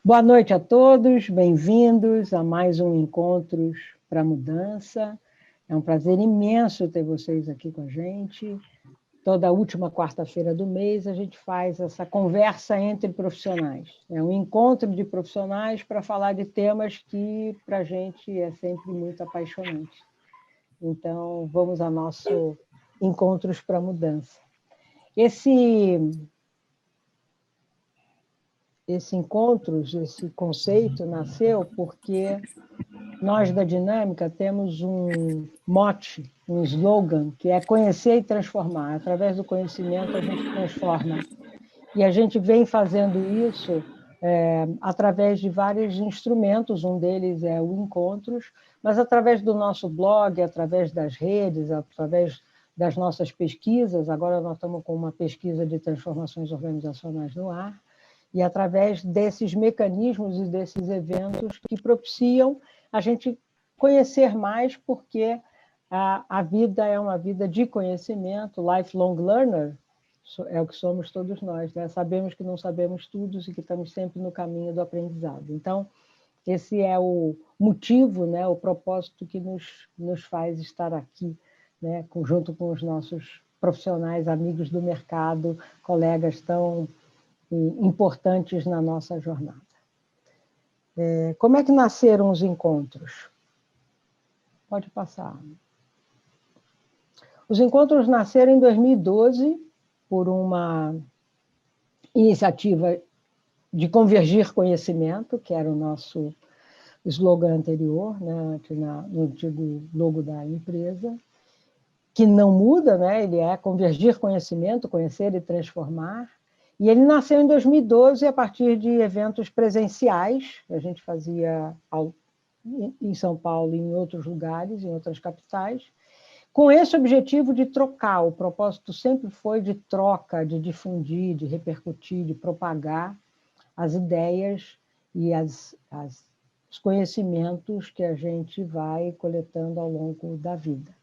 Boa noite a todos, bem-vindos a mais um Encontros para a Mudança. É um prazer imenso ter vocês aqui com a gente. Toda última quarta-feira do mês a gente faz essa conversa entre profissionais. É um encontro de profissionais para falar de temas que para a gente é sempre muito apaixonante. Então, vamos ao nosso Encontros para a Mudança. Esse conceito nasceu porque nós da Dinâmica temos um mote, um slogan, que é conhecer e transformar. Através do conhecimento a gente transforma. E a gente vem fazendo isso através de vários instrumentos, um deles é o Encontros, mas através do nosso blog, através das redes, através das nossas pesquisas. Agora nós estamos com uma pesquisa de transformações organizacionais no ar, e através desses mecanismos e desses eventos que propiciam a gente conhecer mais, porque a vida é uma vida de conhecimento, lifelong learner, é o que somos todos nós, né? Sabemos que não sabemos tudo e que estamos sempre no caminho do aprendizado. Então, esse é o motivo, né, o propósito que nos faz estar aqui, né, junto com os nossos profissionais, amigos do mercado, colegas tão importantes na nossa jornada. Como é que nasceram os encontros? Pode passar. Os encontros nasceram em 2012 por uma iniciativa de convergir conhecimento, que era o nosso slogan anterior, né, no antigo logo da empresa, que não muda, né, ele é convergir conhecimento, conhecer e transformar. E ele nasceu em 2012 a partir de eventos presenciais, que a gente fazia em São Paulo e em outros lugares, em outras capitais, com esse objetivo de trocar. O propósito sempre foi de troca, de difundir, de repercutir, de propagar as ideias e os conhecimentos que a gente vai coletando ao longo da vida.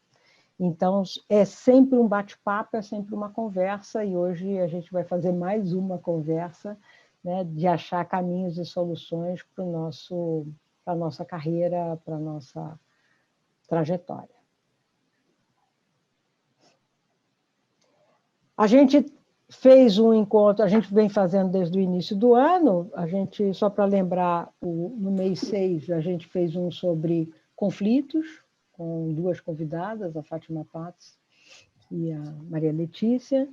Então, é sempre um bate-papo, é sempre uma conversa, e hoje a gente vai fazer mais uma conversa, né, de achar caminhos e soluções para a nossa carreira, para a nossa trajetória. A gente fez um encontro, a gente vem fazendo desde o início do ano, só para lembrar, no mês 6, a gente fez um sobre conflitos, com duas convidadas, a Fátima Paz e a Maria Letícia.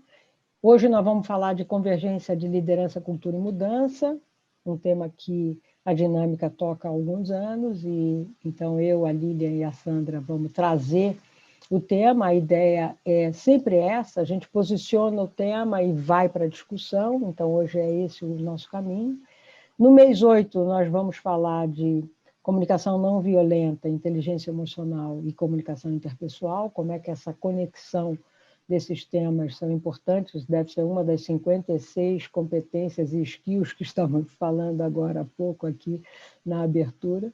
Hoje nós vamos falar de convergência de liderança, cultura e mudança, um tema que a Dinâmica toca há alguns anos, e então eu, a Lília e a Sandra vamos trazer o tema. A ideia é sempre essa, a gente posiciona o tema e vai para a discussão, então hoje é esse o nosso caminho. No mês 8, nós vamos falar de comunicação não violenta, inteligência emocional e comunicação interpessoal, como é que essa conexão desses temas são importantes, deve ser uma das 56 competências e skills que estamos falando agora há pouco aqui na abertura.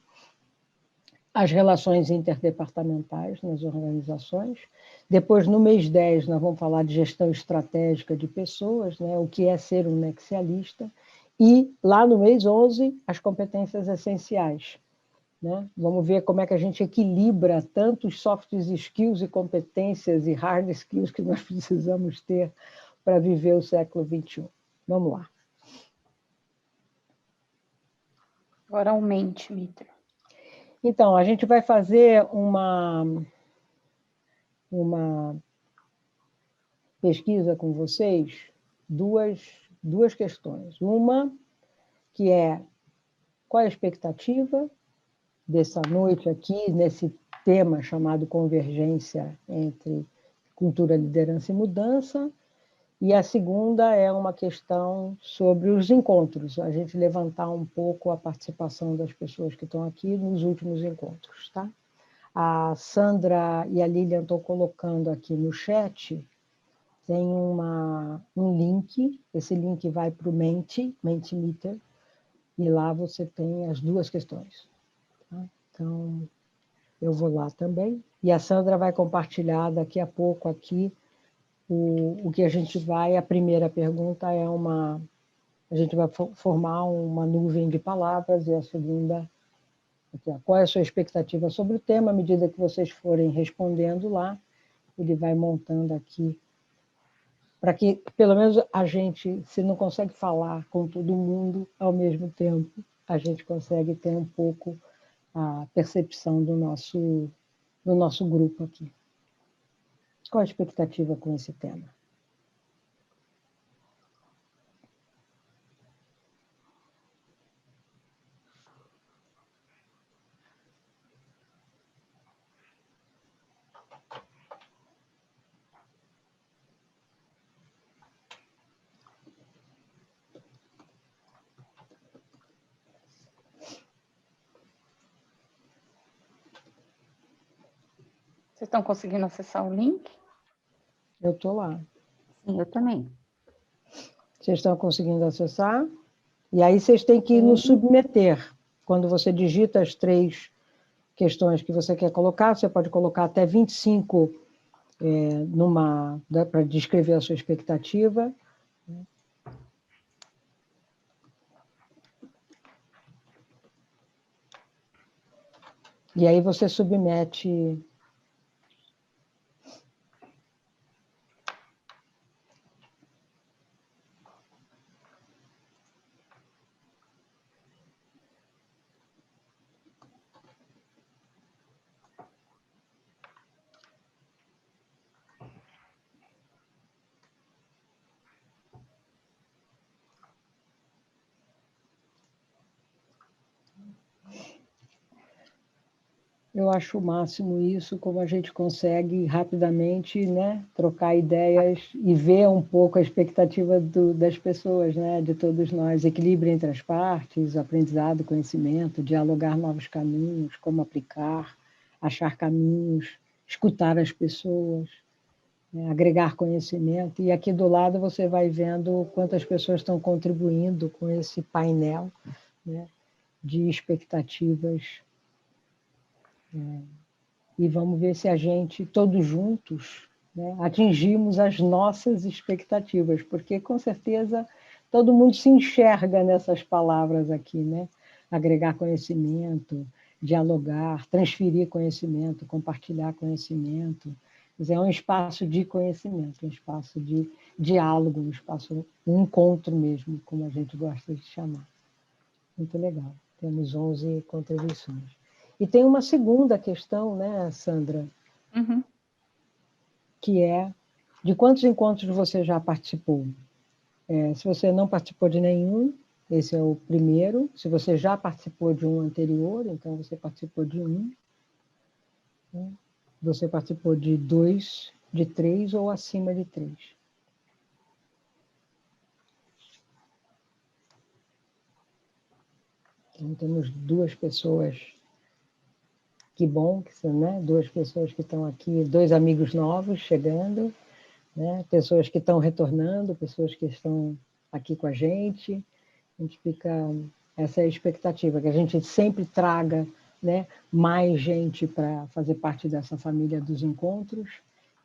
As relações interdepartamentais nas organizações. Depois, no mês 10, nós vamos falar de gestão estratégica de pessoas, né? O que é ser um nexialista. E, lá no mês 11, as competências essenciais. Né? Vamos ver como é que a gente equilibra tantos soft skills e competências e hard skills que nós precisamos ter para viver o século XXI. Vamos lá. Agora aumente, Mitra. Então, a gente vai fazer uma pesquisa com vocês, duas questões. Uma, que é qual é a expectativa dessa noite aqui, nesse tema chamado convergência entre cultura, liderança e mudança. E a segunda é uma questão sobre os encontros, a gente levantar um pouco a participação das pessoas que estão aqui nos últimos encontros, tá? A Sandra e a Lilian estão colocando aqui no chat, tem um link, esse link vai para o Mentimeter, e lá você tem as duas questões. Tá? Então, eu vou lá também, e a Sandra vai compartilhar daqui a pouco aqui o que a gente vai. A primeira pergunta é uma A gente vai formar uma nuvem de palavras, e a segunda, aqui, ó, qual é a sua expectativa sobre o tema? À medida que vocês forem respondendo lá, ele vai montando aqui, para que, pelo menos, a gente, se não consegue falar com todo mundo ao mesmo tempo, a gente consegue ter um pouco a percepção do nosso grupo aqui. Qual a expectativa com esse tema? Vocês estão conseguindo acessar o link? Eu estou lá. Sim, eu também. Vocês estão conseguindo acessar? E aí vocês têm que nos submeter. Quando você digita as 3 questões que você quer colocar, você pode colocar até 25 para descrever a sua expectativa. E aí você submete. Eu acho o máximo isso, como a gente consegue rapidamente, né, trocar ideias e ver um pouco a expectativa das pessoas, né, de todos nós, equilíbrio entre as partes, aprendizado, conhecimento, dialogar novos caminhos, como aplicar, achar caminhos, escutar as pessoas, né, agregar conhecimento. E aqui do lado você vai vendo quantas pessoas estão contribuindo com esse painel, né, de expectativas. E vamos ver se a gente, todos juntos, né, atingimos as nossas expectativas, porque com certeza todo mundo se enxerga nessas palavras aqui, né? Agregar conhecimento, dialogar, transferir conhecimento, compartilhar conhecimento. Quer dizer, é um espaço de conhecimento, um espaço de diálogo, um espaço, um encontro mesmo, como a gente gosta de chamar. Muito legal. Temos 11 contribuições. E tem uma segunda questão, né, Sandra? Uhum. Que é de quantos encontros você já participou? Se você não participou de nenhum, esse é o primeiro. Se você já participou de um anterior, então você participou de um. Né? Você participou de 2, de 3 ou acima de 3. Então, temos 2 pessoas. Que bom que são, né? 2 pessoas que estão aqui, 2 amigos novos chegando, né? Pessoas que estão retornando, pessoas que estão aqui com a gente. A gente fica... Essa é a expectativa, que a gente sempre traga, né, mais gente para fazer parte dessa família dos encontros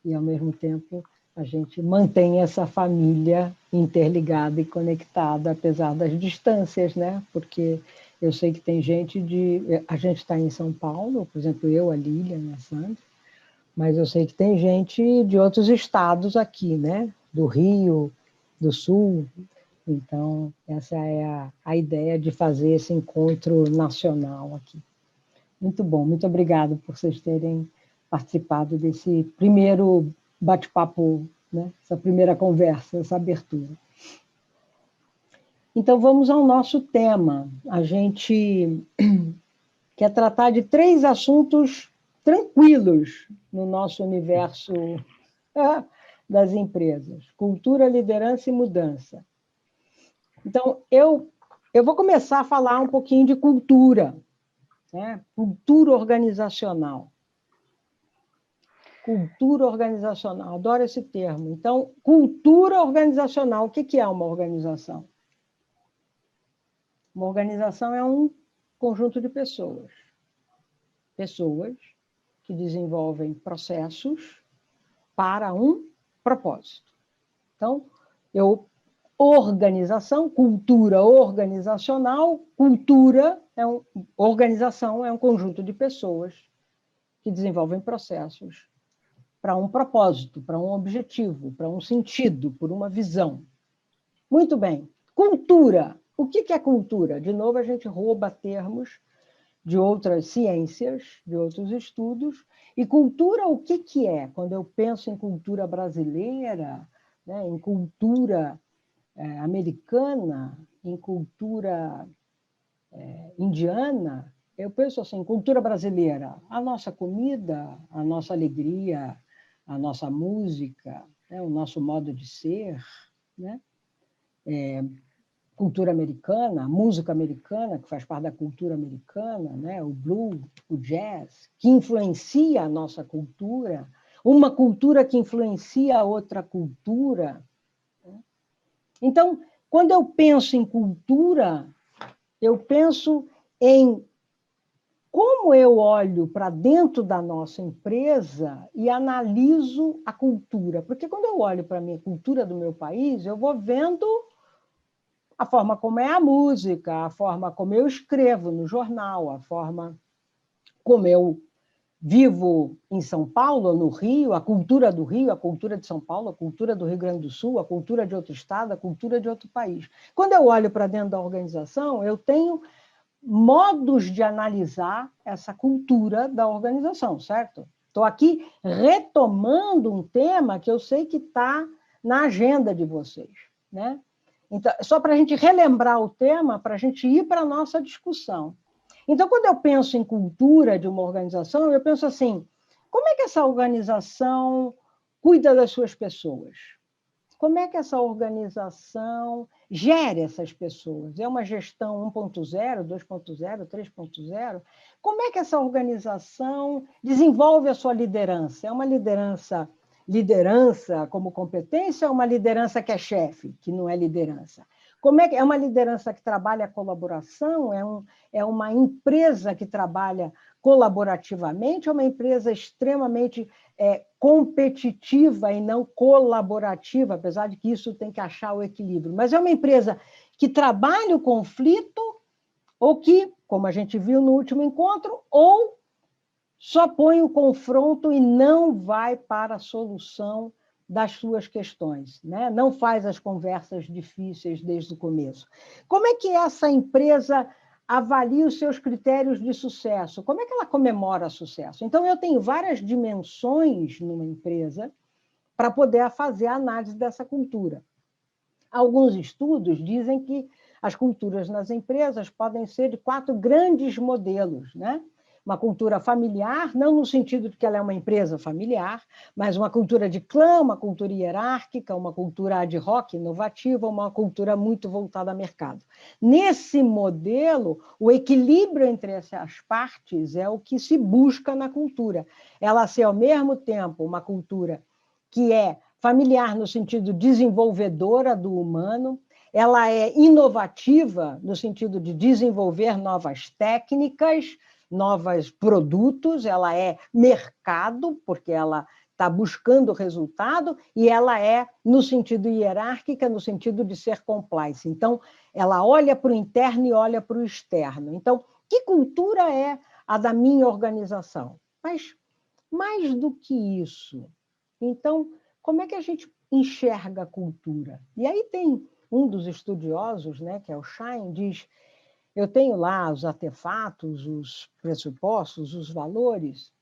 e, ao mesmo tempo, a gente mantém essa família interligada e conectada, apesar das distâncias, né? Porque eu sei que tem gente de... A gente está em São Paulo, por exemplo, eu, a Lilian, a Sandra, mas eu sei que tem gente de outros estados aqui, né? Do Rio, do Sul. Então, essa é a ideia de fazer esse encontro nacional aqui. Muito bom, muito obrigada por vocês terem participado desse primeiro bate-papo, né? Essa primeira conversa, essa abertura. Então, vamos ao nosso tema. A gente quer tratar de 3 assuntos tranquilos no nosso universo das empresas: cultura, liderança e mudança. Então, eu vou começar a falar um pouquinho de cultura, né? Cultura organizacional. Cultura organizacional, adoro esse termo. Então, cultura organizacional, o que é uma organização? Uma organização é um conjunto de pessoas. Pessoas que desenvolvem processos para um propósito. Então, eu organização, cultura organizacional, organização é um conjunto de pessoas que desenvolvem processos para um propósito, para um objetivo, para um sentido, por uma visão. Muito bem. Cultura. O que é cultura? De novo, a gente rouba termos de outras ciências, de outros estudos. E cultura, o que é? Quando eu penso em cultura brasileira, né, em cultura americana, em cultura indiana, eu penso assim, cultura brasileira, a nossa comida, a nossa alegria, a nossa música, né, o nosso modo de ser, né? Cultura americana, música americana, que faz parte da cultura americana, né? O blues, o jazz, que influencia a nossa cultura, uma cultura que influencia a outra cultura. Então, quando eu penso em cultura, eu penso em como eu olho para dentro da nossa empresa e analiso a cultura. Porque quando eu olho para a minha cultura do meu país, eu vou vendo a forma como é a música, a forma como eu escrevo no jornal, a forma como eu vivo em São Paulo, no Rio, a cultura do Rio, a cultura de São Paulo, a cultura do Rio Grande do Sul, a cultura de outro estado, a cultura de outro país. Quando eu olho para dentro da organização, eu tenho modos de analisar essa cultura da organização, certo? Estou aqui retomando um tema que eu sei que está na agenda de vocês, né? Então, só para a gente relembrar o tema, para a gente ir para a nossa discussão. Então, quando eu penso em cultura de uma organização, eu penso assim, como é que essa organização cuida das suas pessoas? Como é que essa organização gere essas pessoas? É uma gestão 1.0, 2.0, 3.0? Como é que essa organização desenvolve a sua liderança? É uma liderança como competência ou uma liderança que é chefe, que não é liderança? Como é que é uma liderança que trabalha a colaboração? É uma empresa que trabalha colaborativamente? É uma empresa extremamente competitiva e não colaborativa, apesar de que isso tem que achar o equilíbrio. Mas é uma empresa que trabalha o conflito ou que, como a gente viu no último encontro, ou só põe o confronto e não vai para a solução das suas questões, né? Não faz as conversas difíceis desde o começo. Como é que essa empresa avalia os seus critérios de sucesso? Como é que ela comemora sucesso? Então, eu tenho várias dimensões numa empresa para poder fazer a análise dessa cultura. Alguns estudos dizem que as culturas nas empresas podem ser de 4 grandes modelos, né? Uma cultura familiar, não no sentido de que ela é uma empresa familiar, mas uma cultura de clã, uma cultura hierárquica, uma cultura ad hoc, inovativa, uma cultura muito voltada ao mercado. Nesse modelo, o equilíbrio entre essas partes é o que se busca na cultura. Ela ser, ao mesmo tempo, uma cultura que é familiar no sentido desenvolvedora do humano, ela é inovativa no sentido de desenvolver novas técnicas, novos produtos, ela é mercado, porque ela está buscando resultado, e ela é no sentido hierárquica, no sentido de ser compliance. Então, ela olha para o interno e olha para o externo. Então, que cultura é a da minha organização? Mas, mais do que isso, então, como é que a gente enxerga a cultura? E aí tem um dos estudiosos, né, que é o Schein, diz: eu tenho lá os artefatos, os pressupostos, os valores,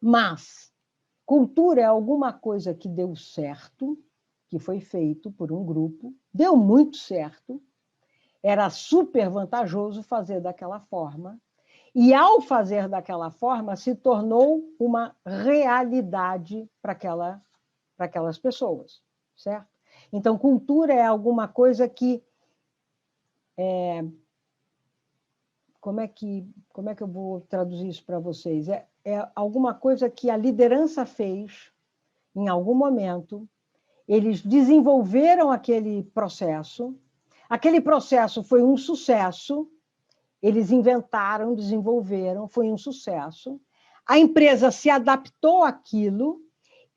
mas cultura é alguma coisa que deu certo, que foi feito por um grupo, deu muito certo, era super vantajoso fazer daquela forma, e ao fazer daquela forma se tornou uma realidade para aquelas pessoas, certo? Então, cultura é alguma coisa que como é que eu vou traduzir isso para vocês? É alguma coisa que a liderança fez em algum momento, eles desenvolveram aquele processo foi um sucesso, eles inventaram, desenvolveram, foi um sucesso, a empresa se adaptou àquilo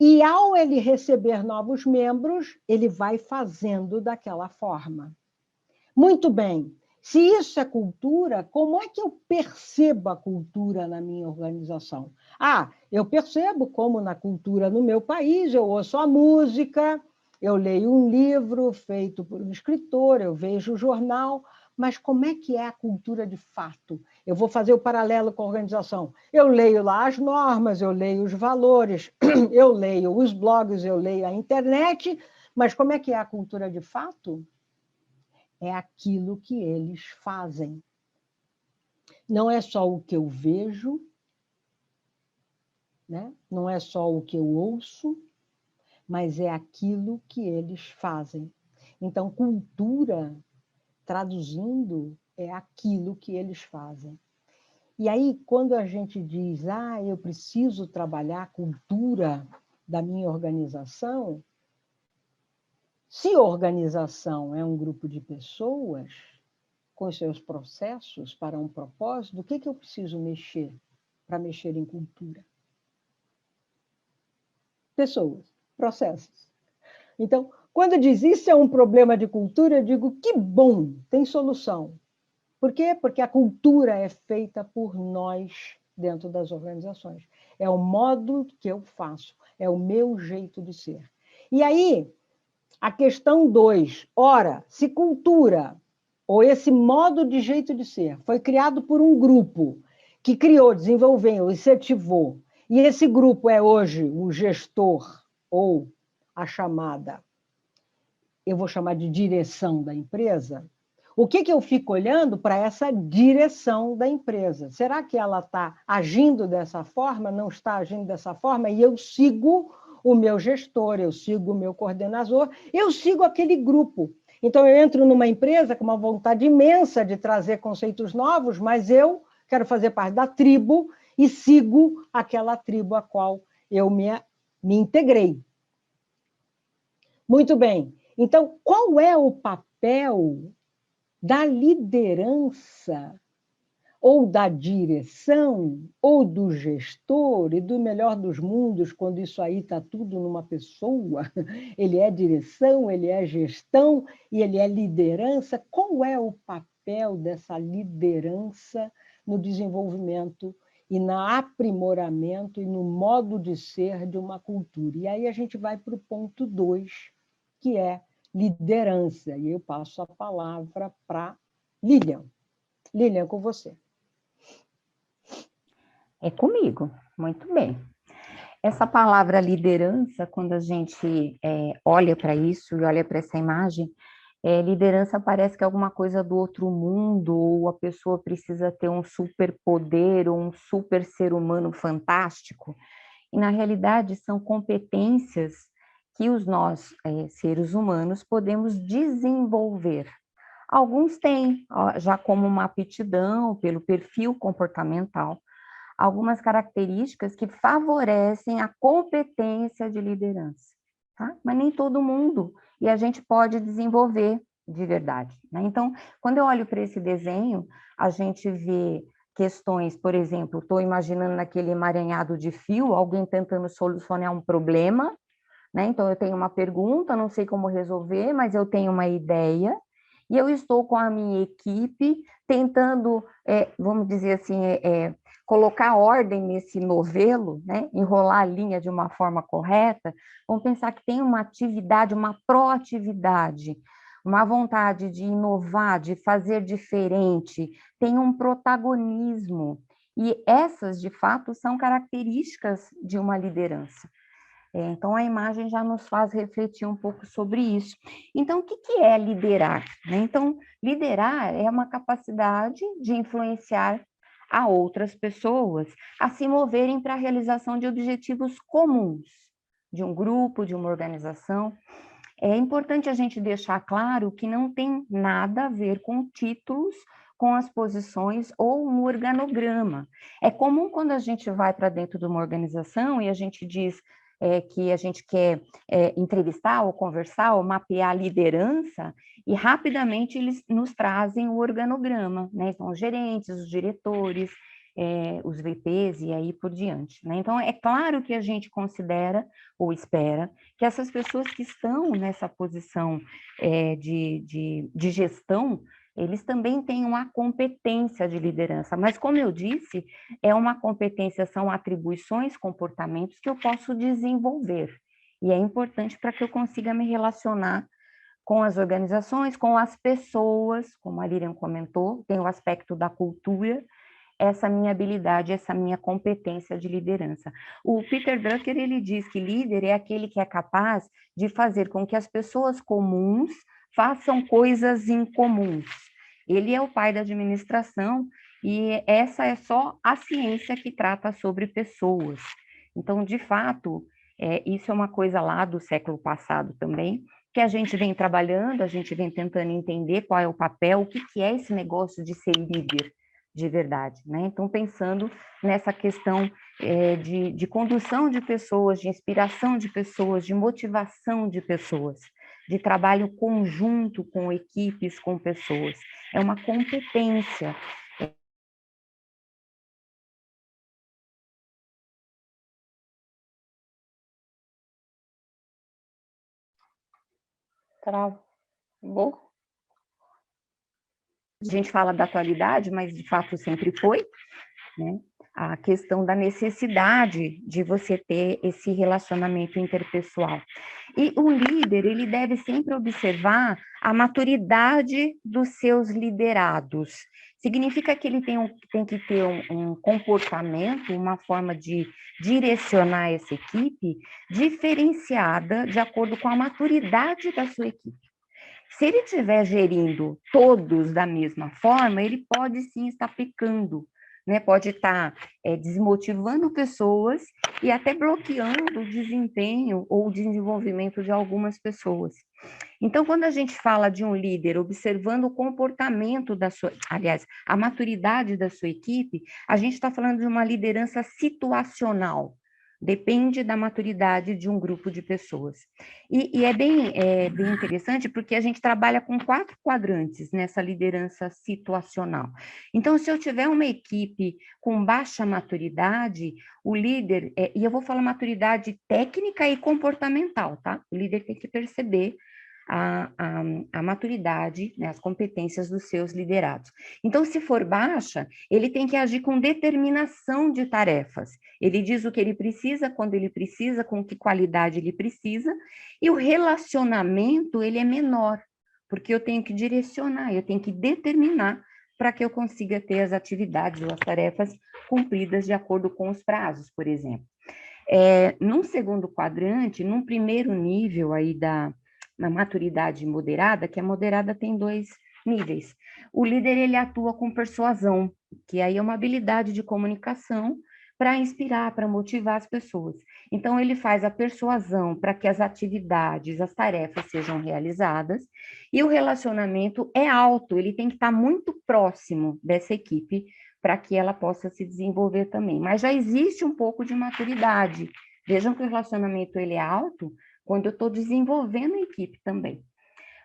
E ao ele receber novos membros, ele vai fazendo daquela forma. Muito bem. Se isso é cultura, como é que eu percebo a cultura na minha organização? Eu percebo como na cultura no meu país, eu ouço a música, eu leio um livro feito por um escritor, eu vejo o jornal, mas como é que é a cultura de fato? Eu vou fazer o paralelo com a organização. Eu leio lá as normas, eu leio os valores, eu leio os blogs, eu leio a internet, mas como é que é a cultura de fato? É aquilo que eles fazem. Não é só o que eu vejo, né? Não é só o que eu ouço, mas é aquilo que eles fazem. Então, cultura, traduzindo, é aquilo que eles fazem. E aí, quando a gente diz, eu preciso trabalhar a cultura da minha organização, se organização é um grupo de pessoas com os seus processos para um propósito, o que eu preciso mexer para mexer em cultura? Pessoas, processos. Então, quando diz isso é um problema de cultura, eu digo que bom, tem solução. Por quê? Porque a cultura é feita por nós dentro das organizações. É o modo que eu faço, é o meu jeito de ser. E aí, a questão 2, ora, se cultura ou esse modo de jeito de ser foi criado por um grupo que criou, desenvolveu, incentivou, e esse grupo é hoje o gestor ou a chamada, eu vou chamar de direção da empresa, o que eu fico olhando para essa direção da empresa? Será que ela está agindo dessa forma, não está agindo dessa forma, e eu sigo o meu gestor, eu sigo o meu coordenador, eu sigo aquele grupo. Então, eu entro numa empresa com uma vontade imensa de trazer conceitos novos, mas eu quero fazer parte da tribo e sigo aquela tribo a qual eu me integrei. Muito bem. Então, qual é o papel da liderança, ou da direção, ou do gestor, e do melhor dos mundos, quando isso aí está tudo numa pessoa, ele é direção, ele é gestão, e ele é liderança. Qual é o papel dessa liderança no desenvolvimento e no aprimoramento e no modo de ser de uma cultura? E aí a gente vai para o ponto 2, que é liderança. E eu passo a palavra para Lilian. Lilian, com você. É comigo, muito bem. Essa palavra liderança, quando a gente olha para isso e olha para essa imagem, liderança parece que é alguma coisa do outro mundo, ou a pessoa precisa ter um superpoder, ou um super ser humano fantástico. E, na realidade, são competências que nós, seres humanos, podemos desenvolver. Alguns têm, já como uma aptidão, pelo perfil comportamental, algumas características que favorecem a competência de liderança, tá? Mas nem todo mundo, e a gente pode desenvolver de verdade, né? Então, quando eu olho para esse desenho, a gente vê questões, por exemplo, estou imaginando naquele emaranhado de fio, alguém tentando solucionar um problema, né? Então, eu tenho uma pergunta, não sei como resolver, mas eu tenho uma ideia, e eu estou com a minha equipe tentando, vamos dizer assim, colocar ordem nesse novelo, né? Enrolar a linha de uma forma correta. Vamos pensar que tem uma atividade, uma proatividade, uma vontade de inovar, de fazer diferente, tem um protagonismo. E essas, de fato, são características de uma liderança. Então, a imagem já nos faz refletir um pouco sobre isso. Então, o que é liderar, né? Então, liderar é uma capacidade de influenciar a outras pessoas a se moverem para a realização de objetivos comuns, de um grupo, de uma organização. É importante a gente deixar claro que não tem nada a ver com títulos, com as posições ou um organograma. É comum quando a gente vai para dentro de uma organização e a gente diz que a gente quer entrevistar ou conversar ou mapear a liderança, e rapidamente eles nos trazem o organograma, né? Então, os gerentes, os diretores, os VPs e aí por diante, né? Então, é claro que a gente considera ou espera que essas pessoas que estão nessa posição de gestão, eles também tenham a competência de liderança, mas como eu disse, é uma competência, são atribuições, comportamentos que eu posso desenvolver, e é importante para que eu consiga me relacionar com as organizações, com as pessoas, como a Lilian comentou, tem o aspecto da cultura, essa minha habilidade, essa minha competência de liderança. O Peter Drucker, ele diz que líder é aquele que é capaz de fazer com que as pessoas comuns façam coisas incomuns. Ele é o pai da administração e essa é só a ciência que trata sobre pessoas. Então, de fato, isso é uma coisa lá do século passado também, que a gente vem trabalhando, a gente vem tentando entender qual é o papel, o que é esse negócio de ser líder de verdade, né? Então, pensando nessa questão de condução de pessoas, de inspiração de pessoas, de motivação de pessoas, de trabalho conjunto com equipes, com pessoas. É uma competência. Travou? A gente fala da atualidade, mas de fato sempre foi, né? A questão da necessidade de você ter esse relacionamento interpessoal. E o líder, ele deve sempre observar a maturidade dos seus liderados. Significa que ele tem que ter um comportamento, uma forma de direcionar essa equipe diferenciada de acordo com a maturidade da sua equipe. Se ele estiver gerindo todos da mesma forma, ele pode sim estar pecando, né? Pode estar desmotivando pessoas e até bloqueando o desempenho ou o desenvolvimento de algumas pessoas. Então, quando a gente fala de um líder observando o comportamento da sua, aliás, a maturidade da sua equipe, a gente está falando de uma liderança situacional. Depende da maturidade de um grupo de pessoas. E é bem interessante porque a gente trabalha com 4 quadrantes nessa liderança situacional. Então, se eu tiver uma equipe com baixa maturidade, o líder, e eu vou falar maturidade técnica e comportamental, tá? O líder tem que perceber a maturidade, né, as competências dos seus liderados. Então, se for baixa, ele tem que agir com determinação de tarefas. Ele diz o que ele precisa, quando ele precisa, com que qualidade ele precisa, e o relacionamento, ele é menor, porque eu tenho que direcionar, eu tenho que determinar para que eu consiga ter as atividades ou as tarefas cumpridas de acordo com os prazos, por exemplo. Num segundo quadrante, num primeiro nível aí na maturidade moderada, que a moderada tem 2 níveis. O líder, ele atua com persuasão, que aí é uma habilidade de comunicação para inspirar, para motivar as pessoas. Então, ele faz a persuasão para que as atividades, as tarefas sejam realizadas, e o relacionamento é alto, ele tem que estar muito próximo dessa equipe para que ela possa se desenvolver também. Mas já existe um pouco de maturidade. Vejam que o relacionamento ele é alto, quando eu estou desenvolvendo a equipe também.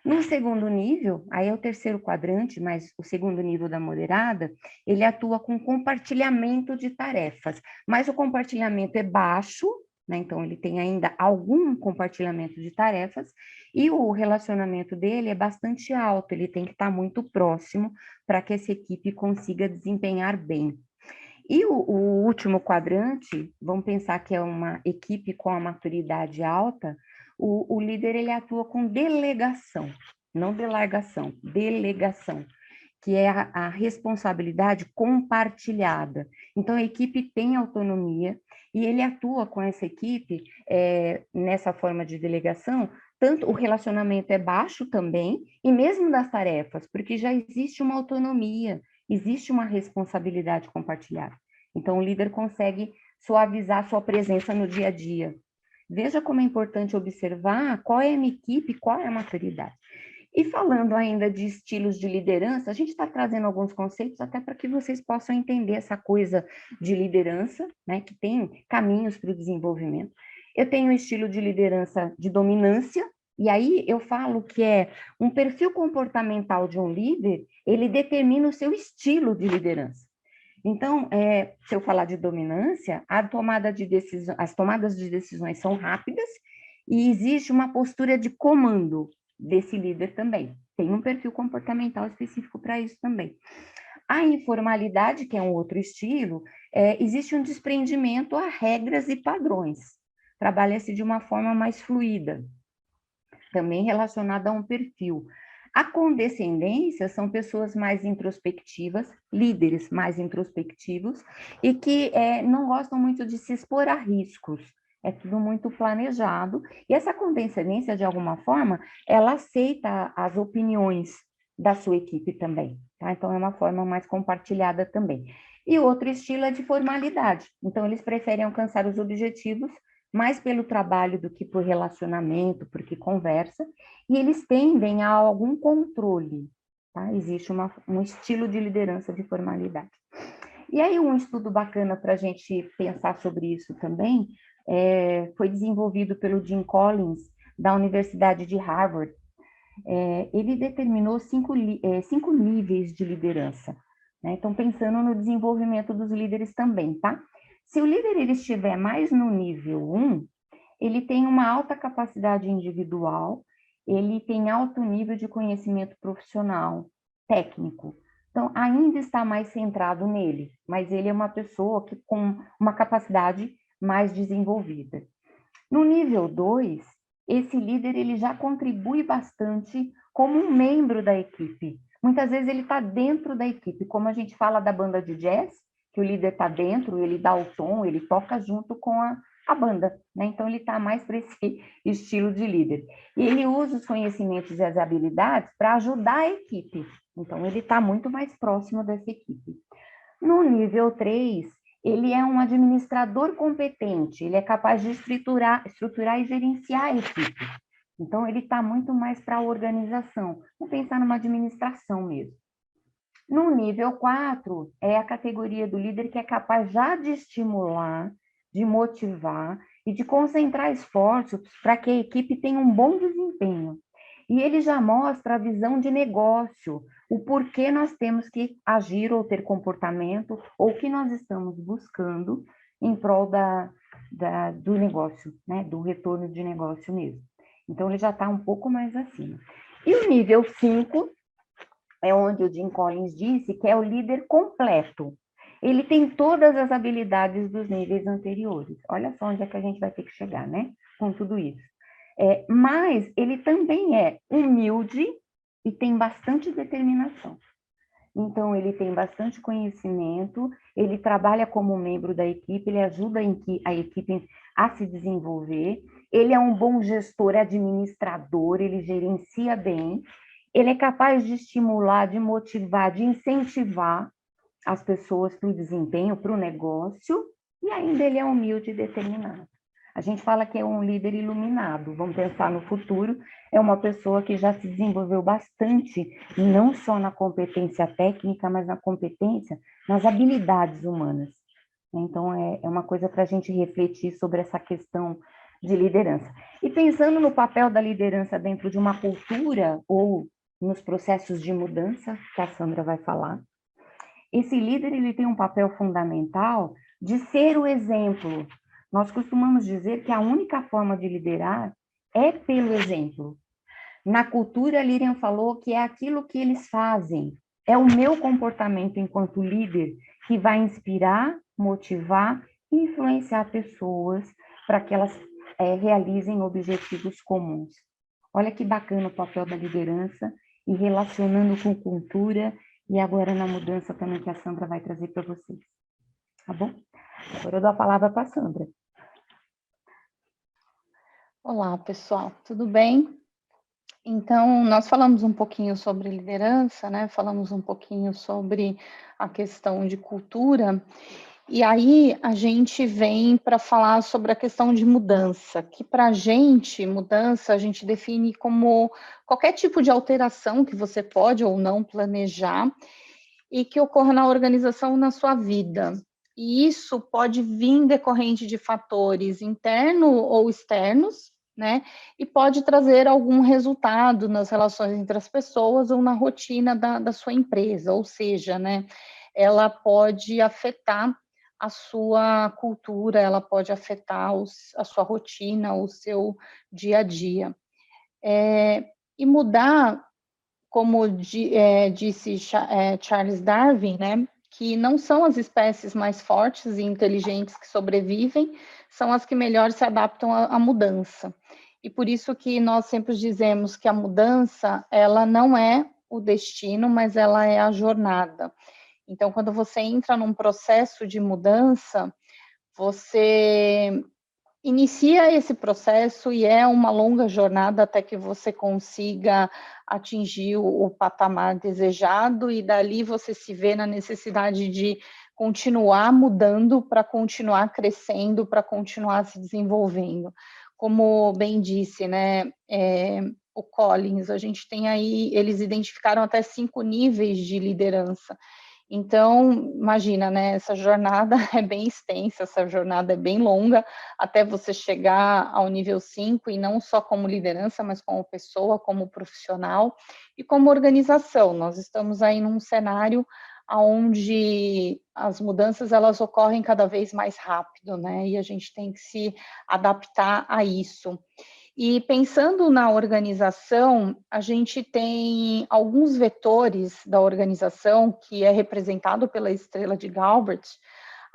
No segundo nível, aí é o terceiro quadrante, mas o segundo nível da moderada, ele atua com compartilhamento de tarefas, mas o compartilhamento é baixo, né? Então ele tem ainda algum compartilhamento de tarefas, e o relacionamento dele é bastante alto, ele tem que estar muito próximo para que essa equipe consiga desempenhar bem. E o último quadrante, vamos pensar que é uma equipe com a maturidade alta, o líder ele atua com delegação, não delargação, delegação, que é a responsabilidade compartilhada. Então, a equipe tem autonomia e ele atua com essa equipe nessa forma de delegação, tanto o relacionamento é baixo também, e mesmo das tarefas, porque já existe uma autonomia, existe uma responsabilidade compartilhada. Então, o líder consegue suavizar sua presença no dia a dia. Veja como é importante observar qual é a minha equipe, qual é a maturidade. E falando ainda de estilos de liderança, a gente está trazendo alguns conceitos até para que vocês possam entender essa coisa de liderança, né, que tem caminhos para o desenvolvimento. Eu tenho um estilo de liderança de dominância, e aí eu falo que é um perfil comportamental de um líder, ele determina o seu estilo de liderança. Então, se eu falar de dominância, as tomadas de decisões são rápidas e existe uma postura de comando desse líder também. Tem um perfil comportamental específico para isso também. A informalidade, que é um outro estilo, existe um desprendimento a regras e padrões. Trabalha-se de uma forma mais fluida, também relacionada a um perfil. A condescendência são pessoas mais introspectivas, líderes mais introspectivos, e que não gostam muito de se expor a riscos. É tudo muito planejado. E essa condescendência, de alguma forma, ela aceita as opiniões da sua equipe também. Tá? Então, é uma forma mais compartilhada também. E outro estilo é de formalidade. Então, eles preferem alcançar os objetivos mais pelo trabalho do que por relacionamento, porque conversa, e eles tendem a algum controle, tá? Existe um estilo de liderança de formalidade. E aí um estudo bacana para a gente pensar sobre isso também foi desenvolvido pelo Jim Collins, da Universidade de Harvard. Ele determinou cinco níveis de liderança, né? Então, pensando no desenvolvimento dos líderes também, tá? Se o líder ele estiver mais no nível 1, ele tem uma alta capacidade individual, ele tem alto nível de conhecimento profissional, técnico. Então, ainda está mais centrado nele, mas ele é uma pessoa que com uma capacidade mais desenvolvida. No nível 2, esse líder ele já contribui bastante como um membro da equipe. Muitas vezes ele está dentro da equipe, como a gente fala da banda de jazz, que o líder está dentro, ele dá o tom, ele toca junto com a banda, né? Então ele está mais para esse estilo de líder. E ele usa os conhecimentos e as habilidades para ajudar a equipe. Então ele está muito mais próximo dessa equipe. No nível 3, ele é um administrador competente, ele é capaz de estruturar e gerenciar a equipe. Então, ele está muito mais para a organização, vamos pensar numa administração mesmo. No nível 4, é a categoria do líder que é capaz já de estimular, de motivar e de concentrar esforços para que a equipe tenha um bom desempenho. E ele já mostra a visão de negócio, o porquê nós temos que agir ou ter comportamento, ou o que nós estamos buscando em prol do negócio, né? Do retorno de negócio mesmo. Então, ele já está um pouco mais acima. E o nível 5 é onde o Jim Collins disse que é o líder completo. Ele tem todas as habilidades dos níveis anteriores. Olha só onde é que a gente vai ter que chegar, né? Com tudo isso. Mas ele também é humilde e tem bastante determinação. Então, ele tem bastante conhecimento, ele trabalha como membro da equipe, ele ajuda a equipe a se desenvolver, ele é um bom gestor, administrador, ele gerencia bem, ele é capaz de estimular, de motivar, de incentivar as pessoas para o desempenho, para o negócio, e ainda ele é humilde e determinado. A gente fala que é um líder iluminado, vamos pensar no futuro, é uma pessoa que já se desenvolveu bastante, não só na competência técnica, mas na competência, nas habilidades humanas. Então, é uma coisa para a gente refletir sobre essa questão de liderança. E pensando no papel da liderança dentro de uma cultura ou nos processos de mudança, que a Sandra vai falar, esse líder ele tem um papel fundamental de ser o exemplo. Nós costumamos dizer que a única forma de liderar é pelo exemplo. Na cultura, Lilian falou que é aquilo que eles fazem, é o meu comportamento enquanto líder que vai inspirar, motivar e influenciar pessoas para que elas realizem objetivos comuns. Olha que bacana o papel da liderança e relacionando com cultura e agora na mudança também que a Sandra vai trazer para vocês. Tá bom? Agora eu dou a palavra para a Sandra. Olá, pessoal, tudo bem? Então, nós falamos um pouquinho sobre liderança, né? Falamos um pouquinho sobre a questão de cultura, e aí a gente vem para falar sobre a questão de mudança, que para a gente, mudança, a gente define como qualquer tipo de alteração que você pode ou não planejar e que ocorra na organização na sua vida. E isso pode vir decorrente de fatores internos ou externos, né? E pode trazer algum resultado nas relações entre as pessoas ou na rotina da sua empresa, ou seja, né? ela pode afetar a sua cultura, ela pode afetar a sua rotina, o seu dia a dia. E mudar, como disse Charles Darwin, né, que não são as espécies mais fortes e inteligentes que sobrevivem, são as que melhor se adaptam à mudança. E por isso que nós sempre dizemos que a mudança, ela não é o destino, mas ela é a jornada. Então, quando você entra num processo de mudança, você inicia esse processo e é uma longa jornada até que você consiga atingir o patamar desejado, e dali você se vê na necessidade de continuar mudando para continuar crescendo, para continuar se desenvolvendo. Como bem disse, né, o Collins, a gente tem aí, eles identificaram até 5 níveis de liderança. Então, imagina, né, essa jornada é bem extensa, essa jornada é bem longa, até você chegar ao nível 5, e não só como liderança, mas como pessoa, como profissional e como organização. Nós estamos aí num cenário onde as mudanças, elas ocorrem cada vez mais rápido, né, e a gente tem que se adaptar a isso. E pensando na organização, a gente tem alguns vetores da organização, que é representado pela estrela de Galbraith,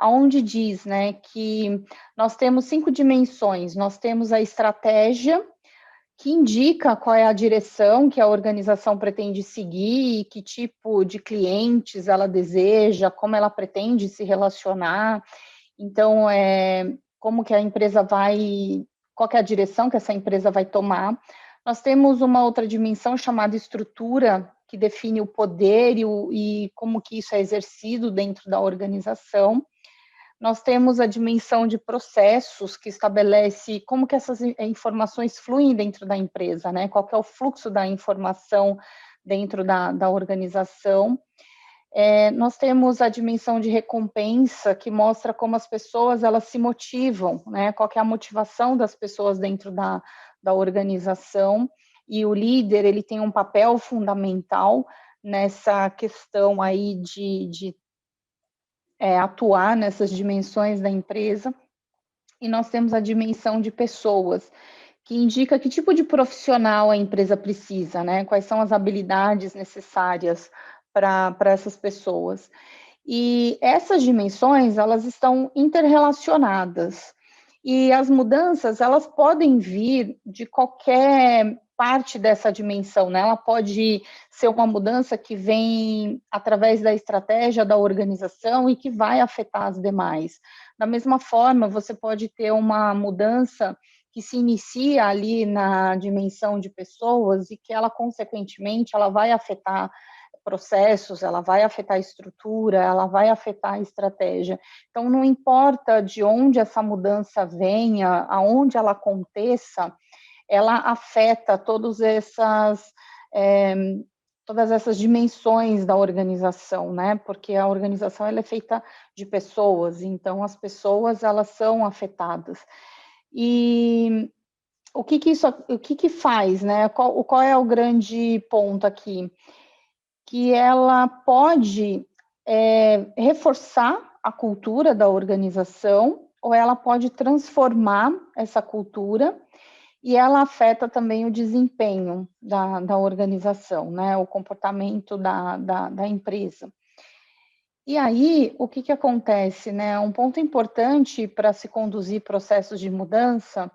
onde diz, né, que nós temos 5 dimensões. Nós temos a estratégia, que indica qual é a direção que a organização pretende seguir, que tipo de clientes ela deseja, como ela pretende se relacionar. Então, como que a empresa vai, qual que é a direção que essa empresa vai tomar. Nós temos uma outra dimensão chamada estrutura, que define o poder e como que isso é exercido dentro da organização. Nós temos a dimensão de processos, que estabelece como que essas informações fluem dentro da empresa, né? Qual que é o fluxo da informação dentro da organização. Nós temos a dimensão de recompensa, que mostra como as pessoas, elas se motivam, né? Qual que é a motivação das pessoas dentro da organização. E o líder, ele tem um papel fundamental nessa questão aí de atuar nessas dimensões da empresa. E nós temos a dimensão de pessoas, que indica que tipo de profissional a empresa precisa, né? Quais são as habilidades necessárias para essas pessoas. E essas dimensões, elas estão interrelacionadas. E as mudanças, elas podem vir de qualquer parte dessa dimensão, né? Ela pode ser uma mudança que vem através da estratégia da organização e que vai afetar as demais. Da mesma forma, você pode ter uma mudança que se inicia ali na dimensão de pessoas e que ela, consequentemente, ela vai afetar processos, ela vai afetar a estrutura, ela vai afetar a estratégia. Então, não importa de onde essa mudança venha, aonde ela aconteça, ela afeta todas essas dimensões da organização, né? Porque a organização, ela é feita de pessoas, então as pessoas, elas são afetadas. E o que faz, né? Qual é o grande ponto aqui? Que ela pode reforçar a cultura da organização, ou ela pode transformar essa cultura, e ela afeta também o desempenho da organização, né, o comportamento da empresa. E aí, o que acontece, né? Um ponto importante para se conduzir processos de mudança,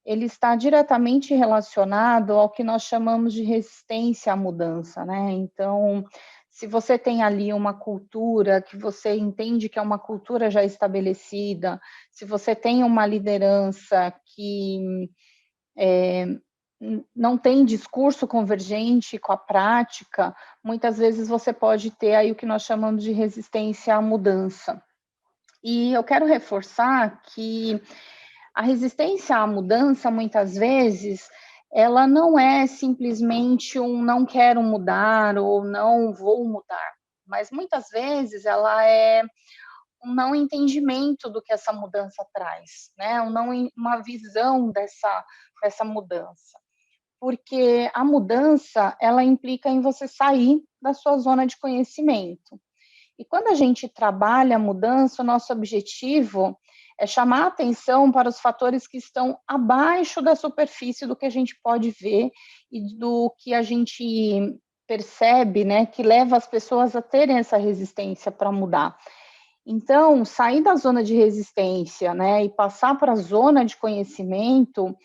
ele está diretamente relacionado ao que nós chamamos de resistência à mudança, né? Então, se você tem ali uma cultura que você entende que é uma cultura já estabelecida, se você tem uma liderança que não tem discurso convergente com a prática, muitas vezes você pode ter aí o que nós chamamos de resistência à mudança. E eu quero reforçar que a resistência à mudança, muitas vezes, ela não é simplesmente um não quero mudar ou não vou mudar, mas muitas vezes ela é um não entendimento do que essa mudança traz, né? Uma visão dessa mudança. Porque a mudança, ela implica em você sair da sua zona de conhecimento. E quando a gente trabalha a mudança, o nosso objetivo é chamar a atenção para os fatores que estão abaixo da superfície do que a gente pode ver e do que a gente percebe, né, que leva as pessoas a terem essa resistência para mudar. Então, sair da zona de resistência, né, e passar para a zona de conhecimento,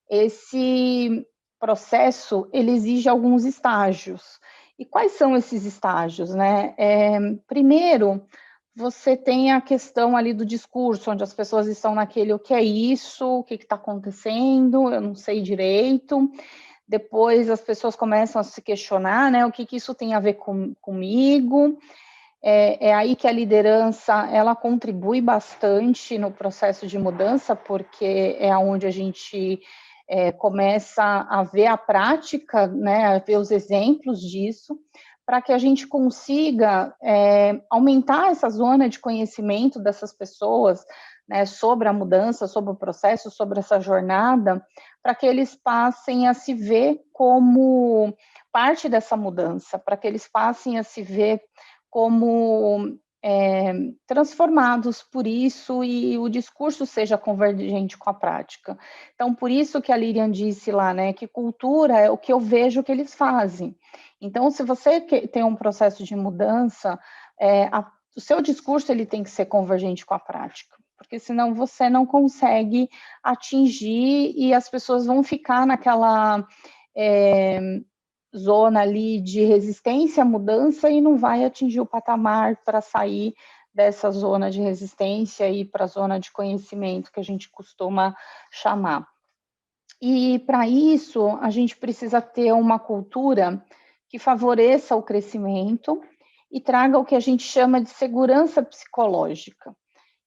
esse processo, ele exige alguns estágios. E quais são esses estágios, né? Primeiro, você tem a questão ali do discurso, onde as pessoas estão naquele, o que é isso, o que está acontecendo, eu não sei direito. Depois as pessoas começam a se questionar, né, o que isso tem a ver comigo. É aí que a liderança, ela contribui bastante no processo de mudança, porque é onde a gente começa a ver a prática, né, a ver os exemplos disso, para que a gente consiga aumentar essa zona de conhecimento dessas pessoas, né, sobre a mudança, sobre o processo, sobre essa jornada, para que eles passem a se ver como parte dessa mudança, para que eles passem a se ver como transformados por isso e o discurso seja convergente com a prática. Então, por isso que a Lilian disse lá, né, que cultura é o que eu vejo que eles fazem. Então, se você tem um processo de mudança, o seu discurso ele tem que ser convergente com a prática, porque senão você não consegue atingir e as pessoas vão ficar naquela zona ali de resistência à mudança e não vai atingir o patamar para sair dessa zona de resistência e para a zona de conhecimento que a gente costuma chamar. E para isso, a gente precisa ter uma cultura que favoreça o crescimento e traga o que a gente chama de segurança psicológica.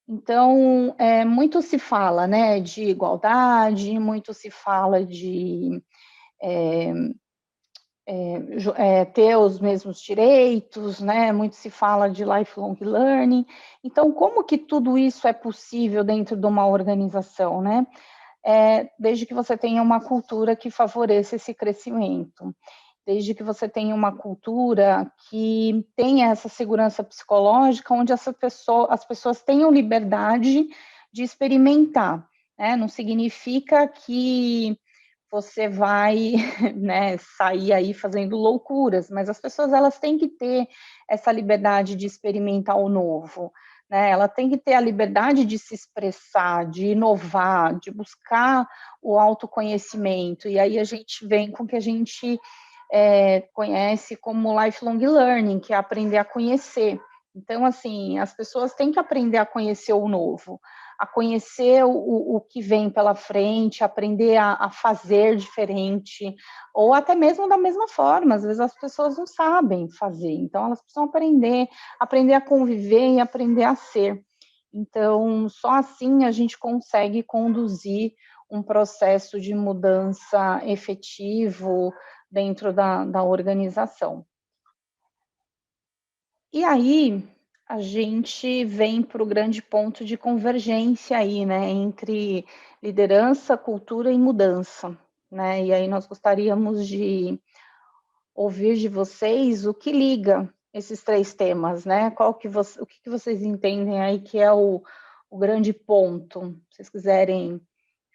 Então, muito se fala, né, de igualdade, muito se fala de ter os mesmos direitos, né? Muito se fala de lifelong learning. Então, como que tudo isso é possível dentro de uma organização, né? Desde que você tenha uma cultura que favoreça esse crescimento, desde que você tenha uma cultura que tenha essa segurança psicológica, onde as pessoas tenham liberdade de experimentar, né? Não significa que você vai, né, sair aí fazendo loucuras, mas as pessoas elas têm que ter essa liberdade de experimentar o novo, né? Ela tem que ter a liberdade de se expressar, de inovar, de buscar o autoconhecimento. E aí a gente vem com o que a gente conhece como lifelong learning, que é aprender a conhecer. Então, assim, as pessoas têm que aprender a conhecer o novo, a conhecer o que vem pela frente, aprender a fazer diferente, ou até mesmo da mesma forma. Às vezes as pessoas não sabem fazer, então elas precisam aprender a conviver e aprender a ser. Então, só assim a gente consegue conduzir um processo de mudança efetivo dentro da organização. E aí, a gente vem para o grande ponto de convergência aí, né, entre liderança, cultura e mudança, né? E aí nós gostaríamos de ouvir de vocês o que liga esses três temas, né? O que vocês entendem aí que é o grande ponto? Se vocês quiserem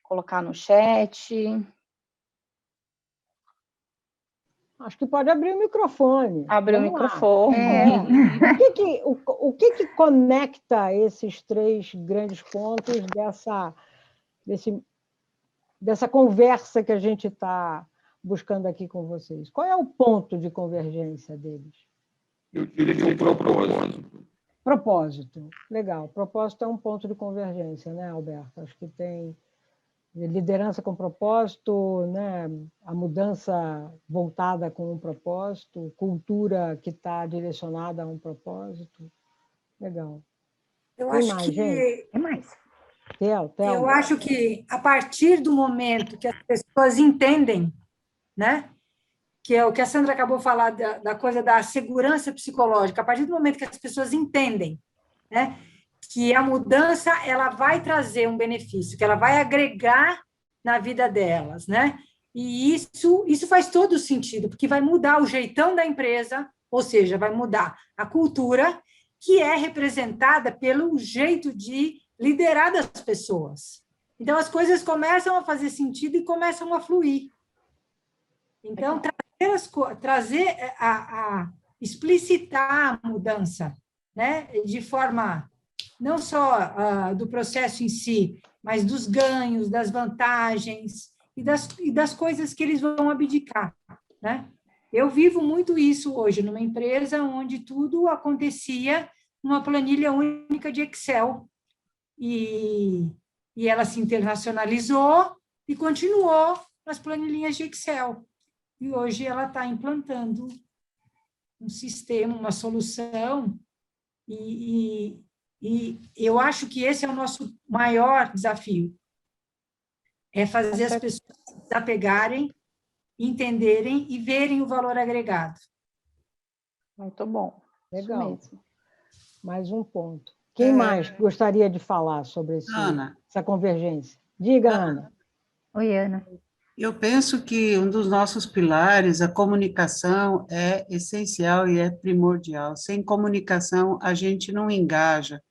colocar no chat. Acho que pode abrir o microfone. Abrir o microfone. O que conecta esses três grandes pontos dessa conversa que a gente está buscando aqui com vocês? Qual é o ponto de convergência deles? Eu diria que é um propósito. Propósito, legal. Propósito é um ponto de convergência, né, Alberto? Acho que tem liderança com propósito, né? A mudança voltada com um propósito, cultura que está direcionada a um propósito. Legal. Eu acho que É mais. Eu acho que a partir do momento que as pessoas entendem, né? Que é o que a Sandra acabou de falar da coisa da segurança psicológica, a partir do momento que as pessoas entendem, né? Que a mudança ela vai trazer um benefício, que ela vai agregar na vida delas, né? E isso faz todo o sentido, porque vai mudar o jeitão da empresa, ou seja, vai mudar a cultura que é representada pelo jeito de liderar das pessoas. Então, as coisas começam a fazer sentido e começam a fluir. Então, explicitar a mudança, né? De forma não só do processo em si, mas dos ganhos, das vantagens e das coisas que eles vão abdicar, né? Eu vivo muito isso hoje numa empresa onde tudo acontecia numa planilha única de Excel e ela se internacionalizou e continuou nas planilhinhas de Excel. E hoje ela está implantando um sistema, uma solução, e eu acho que esse é o nosso maior desafio, é fazer as pessoas se desapegarem, entenderem e verem o valor agregado. Muito bom. Legal. Isso mesmo. Mais um ponto. Quem mais gostaria de falar sobre essa convergência? Diga, Ana. Oi, Ana. Eu penso que um dos nossos pilares, a comunicação, é essencial e é primordial. Sem comunicação, a gente não engaja,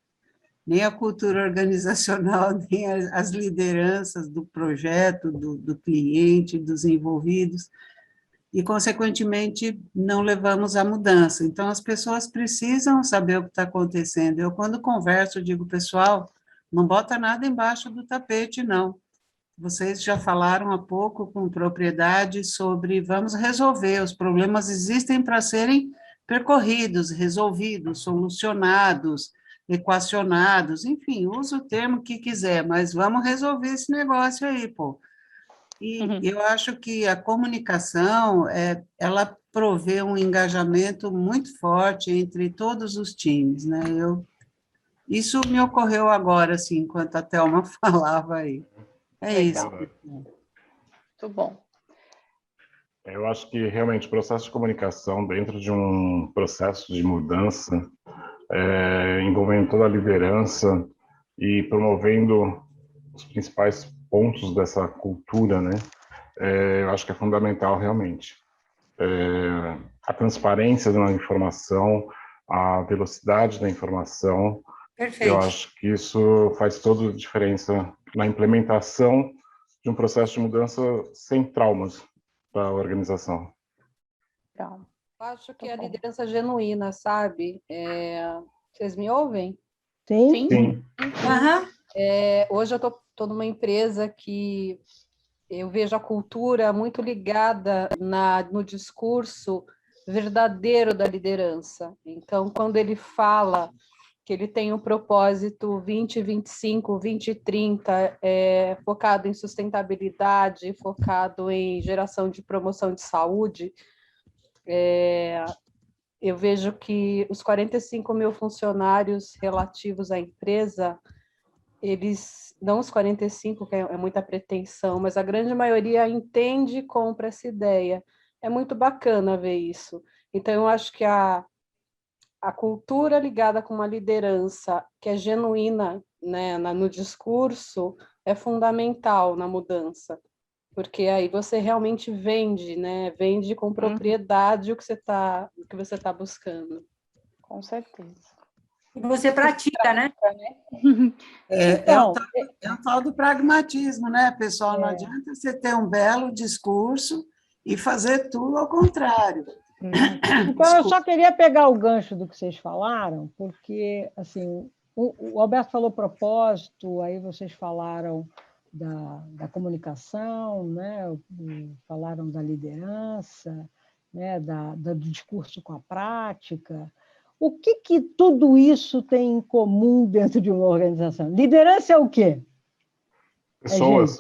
nem a cultura organizacional, nem as lideranças do projeto, do cliente, dos envolvidos, e, consequentemente, não levamos à mudança. Então, as pessoas precisam saber o que está acontecendo. Eu, quando converso, digo, pessoal, não bota nada embaixo do tapete, não. Vocês já falaram há pouco com propriedade sobre vamos resolver, os problemas existem para serem percorridos, resolvidos, solucionados, equacionados, enfim, usa o termo que quiser, mas vamos resolver esse negócio aí, pô. E eu acho que a comunicação, ela provê um engajamento muito forte entre todos os times, né? Isso me ocorreu agora, assim, enquanto a Thelma falava aí. É isso. Muito bom. Eu acho que, realmente, o processo de comunicação dentro de um processo de mudança, envolvendo toda a liderança e promovendo os principais pontos dessa cultura, né? Eu acho que é fundamental, realmente. A transparência da informação, a velocidade da informação. Perfeito. Eu acho que isso faz toda a diferença na implementação de um processo de mudança sem traumas para a organização. Legal. Eu acho que a liderança é genuína, sabe? Vocês me ouvem? Sim. Sim. Aham. Hoje eu estou numa empresa que eu vejo a cultura muito ligada no discurso verdadeiro da liderança. Então, quando ele fala que ele tem um propósito 2025, 2030, focado em sustentabilidade, focado em geração de promoção de saúde, eu vejo que os 45 mil funcionários relativos à empresa, eles, não os 45, que é muita pretensão, mas a grande maioria entende e compra essa ideia. É muito bacana ver isso. Então, eu acho que a cultura ligada com uma liderança que é genuína, né, no discurso é fundamental na mudança, porque aí você realmente vende, né? Vende com propriedade o que você tá buscando. Com certeza. E você pratica, né? É o tal do pragmatismo, né, pessoal? Não adianta você ter um belo discurso e fazer tudo ao contrário. Então, eu só queria pegar o gancho do que vocês falaram, porque, assim, o Alberto falou propósito, aí vocês falaram da comunicação, né? Falaram da liderança, né? Do discurso com a prática. O que tudo isso tem em comum dentro de uma organização? Liderança é o quê? Pessoas.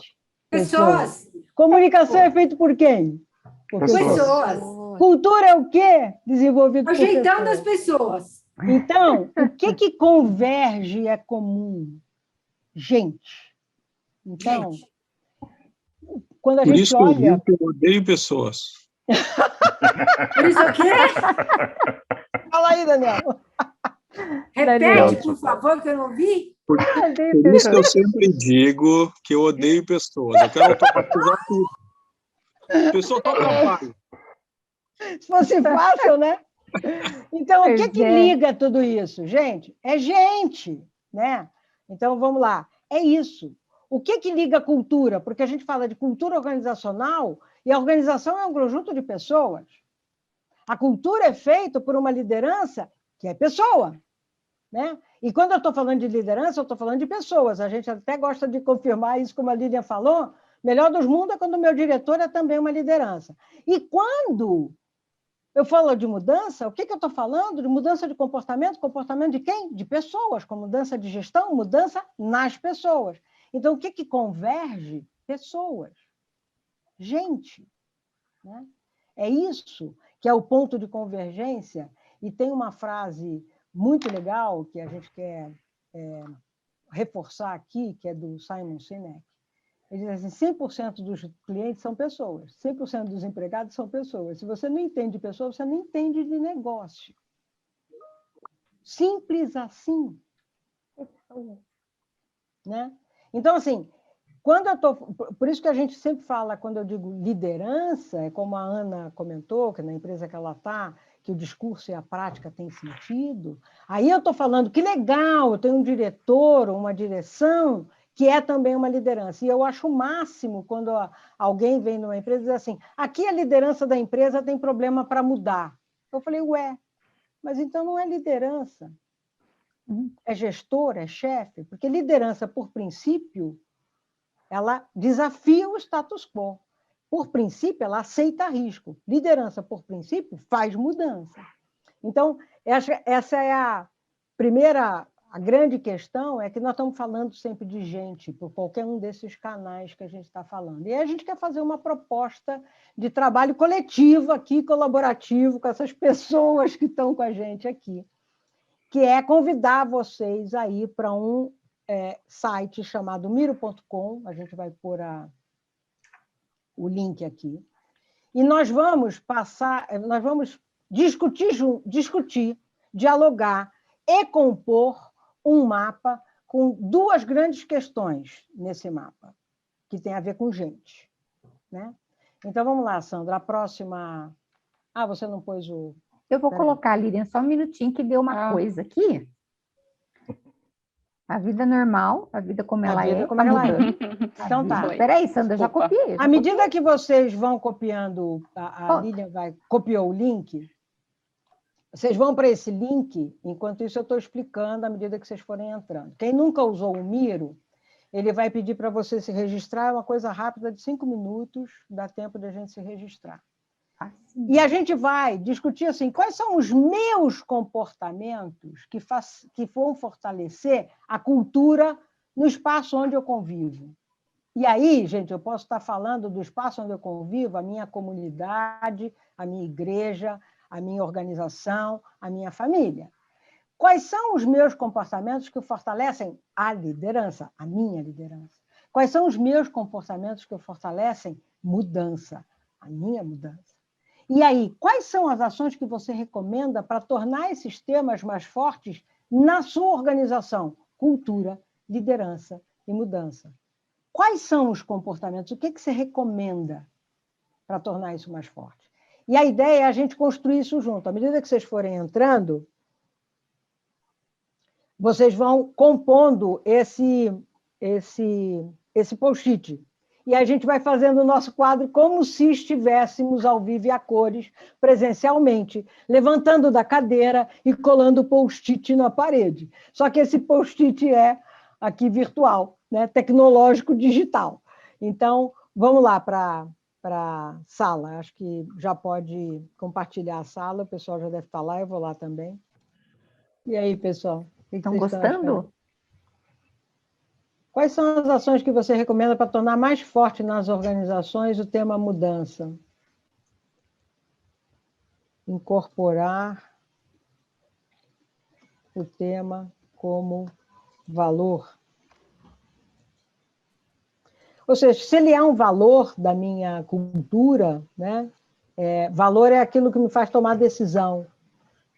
Pessoas. Comunicação é feita por quem? Por Pessoas. Cultura é o quê? Desenvolvido O por jeitão pessoas. das pessoas. Então, o que converge e é comum? Gente. Então, quando a Por gente isso que eu olha... digo que eu odeio pessoas. Por isso aqui, Fala aí, Daniel. repete, por favor, que eu não vi. Por isso que eu sempre digo que eu odeio pessoas. Eu quero automatizar tudo. Pessoa só trabalho. Se fosse fácil, né? Então, o que Pois é. liga tudo isso? Gente, é gente, né? Então, vamos lá. É isso. O que liga a cultura? Porque a gente fala de cultura organizacional e a organização é um conjunto de pessoas. A cultura é feita por uma liderança que é pessoa, né? E quando eu estou falando de liderança, eu estou falando de pessoas. A gente até gosta de confirmar isso, como a Lilian falou. Melhor dos mundos é quando o meu diretor é também uma liderança. E quando eu falo de mudança, o que eu estou falando? De mudança de comportamento? Comportamento de quem? De pessoas, com mudança de gestão, mudança nas pessoas. Então, o que converge? Pessoas. Gente. Né? É isso que é o ponto de convergência. E tem uma frase muito legal que a gente quer reforçar aqui, que é do Simon Sinek. Ele diz assim, 100% dos clientes são pessoas, 100% dos empregados são pessoas. Se você não entende de pessoas, você não entende de negócio. Simples assim. Né? Então, assim, quando eu tô, por isso que a gente sempre fala, quando eu digo liderança, é como a Ana comentou, que na empresa que ela está, que o discurso e a prática têm sentido. Aí eu estou falando que legal, eu tenho um diretor, uma direção, que é também uma liderança. E eu acho o máximo quando alguém vem numa empresa e diz assim, aqui a liderança da empresa tem problema para mudar. Eu falei, ué, mas então não é liderança. É gestor, é chefe, porque liderança, por princípio, ela desafia o status quo. Por princípio, ela aceita risco. Liderança, por princípio, faz mudança. Então, essa é a primeira, a grande questão, é que nós estamos falando sempre de gente, por qualquer um desses canais que a gente está falando. E aí a gente quer fazer uma proposta de trabalho coletivo aqui, colaborativo, com essas pessoas que estão com a gente aqui, que é convidar vocês aí para um site chamado miro.com, a gente vai pôr o link aqui, e nós vamos discutir, dialogar e compor um mapa com duas grandes questões nesse mapa, que tem a ver com gente. Né? Então, vamos lá, Sandra, a próxima... Ah, você não pôs o... Eu vou colocar, Lilian, só um minutinho que deu uma coisa aqui. A vida normal, a vida como ela é. Como ela é. Então tá. Espera aí, Sandra, já copiei. À medida que vocês vão copiando, a Lilian copiou o link, vocês vão para esse link, enquanto isso eu estou explicando à medida que vocês forem entrando. Quem nunca usou o Miro, ele vai pedir para você se registrar, é uma coisa rápida de 5 minutos, dá tempo de a gente se registrar. E a gente vai discutir assim, quais são os meus comportamentos que vão fortalecer a cultura no espaço onde eu convivo. E aí, gente, eu posso estar falando do espaço onde eu convivo, a minha comunidade, a minha igreja, a minha organização, a minha família. Quais são os meus comportamentos que fortalecem a liderança, a minha liderança? Quais são os meus comportamentos que fortalecem mudança, a minha mudança? E aí, quais são as ações que você recomenda para tornar esses temas mais fortes na sua organização? Cultura, liderança e mudança. Quais são os comportamentos? O que você recomenda para tornar isso mais forte? E a ideia é a gente construir isso junto. À medida que vocês forem entrando, vocês vão compondo esse post-it. E a gente vai fazendo o nosso quadro como se estivéssemos ao vivo e a cores, presencialmente, levantando da cadeira e colando o post-it na parede. Só que esse post-it é aqui virtual, né? Tecnológico, digital. Então, vamos lá para a sala. Acho que já pode compartilhar a sala, o pessoal já deve estar lá, eu vou lá também. E aí, pessoal? Estão gostando? Quais são as ações que você recomenda para tornar mais forte nas organizações o tema mudança? Incorporar o tema como valor. Ou seja, se ele é um valor da minha cultura, né? Valor é aquilo que me faz tomar decisão.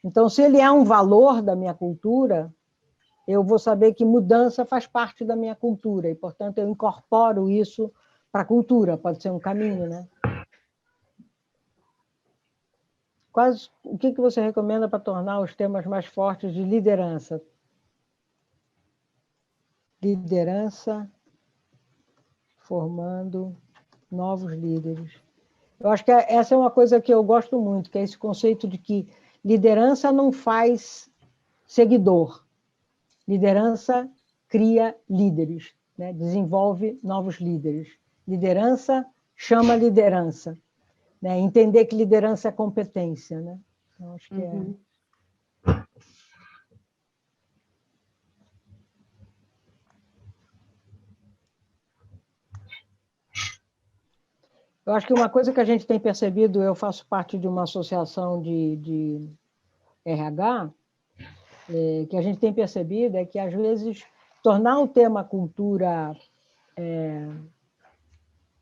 Então, se ele é um valor da minha cultura, eu vou saber que mudança faz parte da minha cultura e, portanto, eu incorporo isso para a cultura, pode ser um caminho, né? o que você recomenda para tornar os temas mais fortes de liderança? Liderança formando novos líderes. Eu acho que essa é uma coisa que eu gosto muito, que é esse conceito de que liderança não faz seguidor. Liderança cria líderes, né? Desenvolve novos líderes. Liderança chama liderança. Né? Entender que liderança é competência. Né? Então, acho que Eu acho que uma coisa que a gente tem percebido, eu faço parte de uma associação de RH, que a gente tem percebido é que, às vezes, tornar o tema cultura,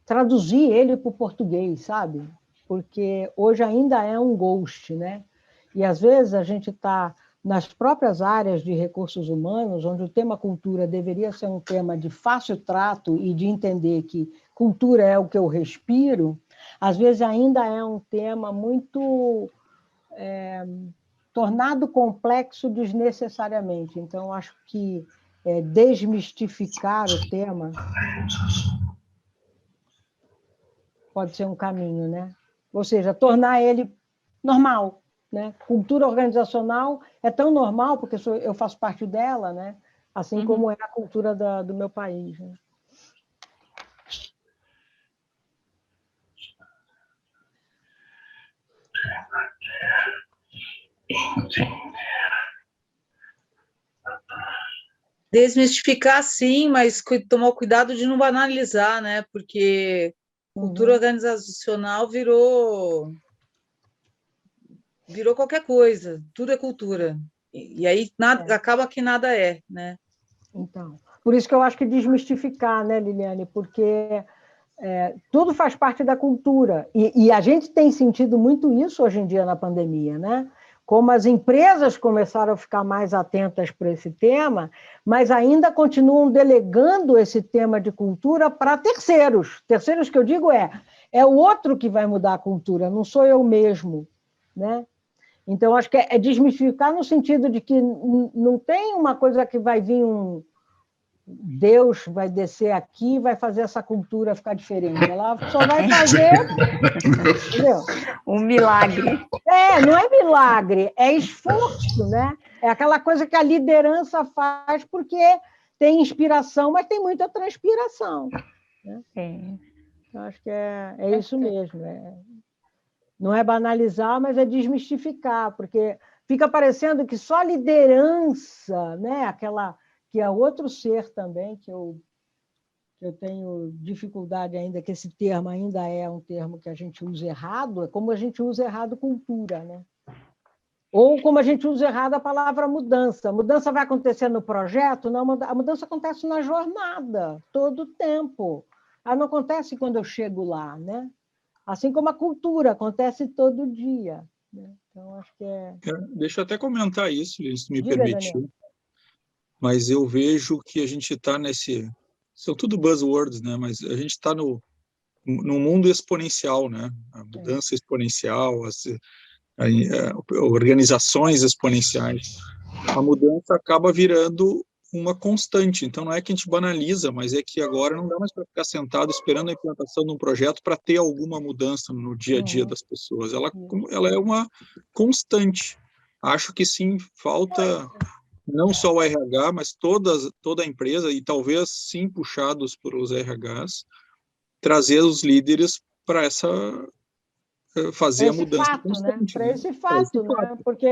traduzir ele para o português, sabe? Porque hoje ainda é um ghost, né? E, às vezes, a gente está nas próprias áreas de recursos humanos, onde o tema cultura deveria ser um tema de fácil trato e de entender que cultura é o que eu respiro, às vezes ainda é um tema muito tornado complexo desnecessariamente. Então, acho que desmistificar o tema pode ser um caminho, né? Ou seja, tornar ele normal. Né? Cultura organizacional é tão normal, porque eu faço parte dela, né? Assim como é a cultura do meu país. Né? Desmistificar, sim, mas tomar cuidado de não banalizar, né? Porque cultura organizacional virou qualquer coisa, tudo é cultura. E aí acaba que nada é, né? Então, por isso que eu acho que desmistificar, né, Liliane? Porque tudo faz parte da cultura. E a gente tem sentido muito isso hoje em dia na pandemia, né? Como as empresas começaram a ficar mais atentas para esse tema, mas ainda continuam delegando esse tema de cultura para terceiros. Terceiros que eu digo é o outro que vai mudar a cultura, não sou eu mesmo, né? Então, acho que é desmistificar no sentido de que não tem uma coisa que vai vir Deus vai descer aqui e vai fazer essa cultura ficar diferente. Ela só vai fazer... Entendeu? Um milagre. Não é milagre, é esforço, né? É aquela coisa que a liderança faz porque tem inspiração, mas tem muita transpiração. Né? Eu acho que é isso mesmo. Não é banalizar, mas é desmistificar, porque fica parecendo que só liderança, né? Aquela que é outro ser também, que eu tenho dificuldade ainda, que esse termo ainda é um termo que a gente usa errado, é como a gente usa errado cultura, né? Ou como a gente usa errado a palavra mudança. A mudança vai acontecer no projeto? Não, a mudança acontece na jornada, todo o tempo. Ela não acontece quando eu chego lá, né? Assim como a cultura acontece todo dia. Né? Então, acho que Deixa eu até comentar isso, se me Diga, permitir. Daniel. Mas eu vejo que a gente está nesse... São tudo buzzwords, né? Mas a gente está no mundo exponencial, né? A mudança exponencial, as organizações exponenciais. A mudança acaba virando uma constante. Então, não é que a gente banaliza, mas é que agora não dá mais para ficar sentado esperando a implantação de um projeto para ter alguma mudança no dia a dia das pessoas. Ela é uma constante. Acho que sim, falta... não só o RH, mas toda a empresa, e talvez sim puxados por os RHs, trazer os líderes para fazer a mudança constante. Para esse fato, né? Porque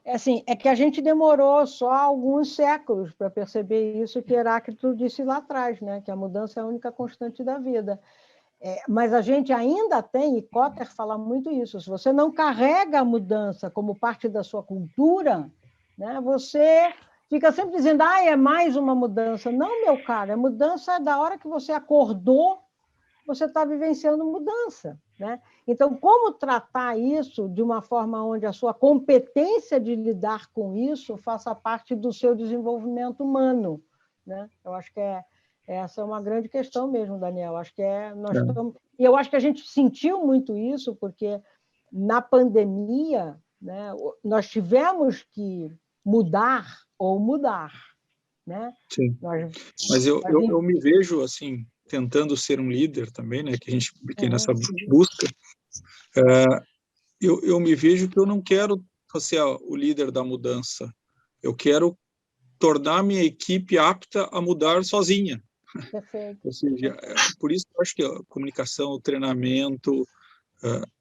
assim, é que a gente demorou só alguns séculos para perceber isso que Heráclito disse lá atrás, né? Que a mudança é a única constante da vida. Mas a gente ainda tem, e Kotter fala muito isso, se você não carrega a mudança como parte da sua cultura, né, você fica sempre dizendo, é mais uma mudança. Não, meu caro, a mudança é da hora que você acordou, você está vivenciando mudança. Né? Então, como tratar isso de uma forma onde a sua competência de lidar com isso faça parte do seu desenvolvimento humano? Né? Eu acho que essa é uma grande questão mesmo, Daniel. Acho que nós estamos... E eu acho que a gente sentiu muito isso, porque na pandemia, né, nós tivemos que mudar ou mudar, né? Sim. Mas eu me vejo assim, tentando ser um líder também, né? Que a gente tem nessa busca. Eu me vejo que eu não quero ser o líder da mudança. Eu quero tornar minha equipe apta a mudar sozinha. Perfeito. Ou seja, por isso eu acho que a comunicação, o treinamento,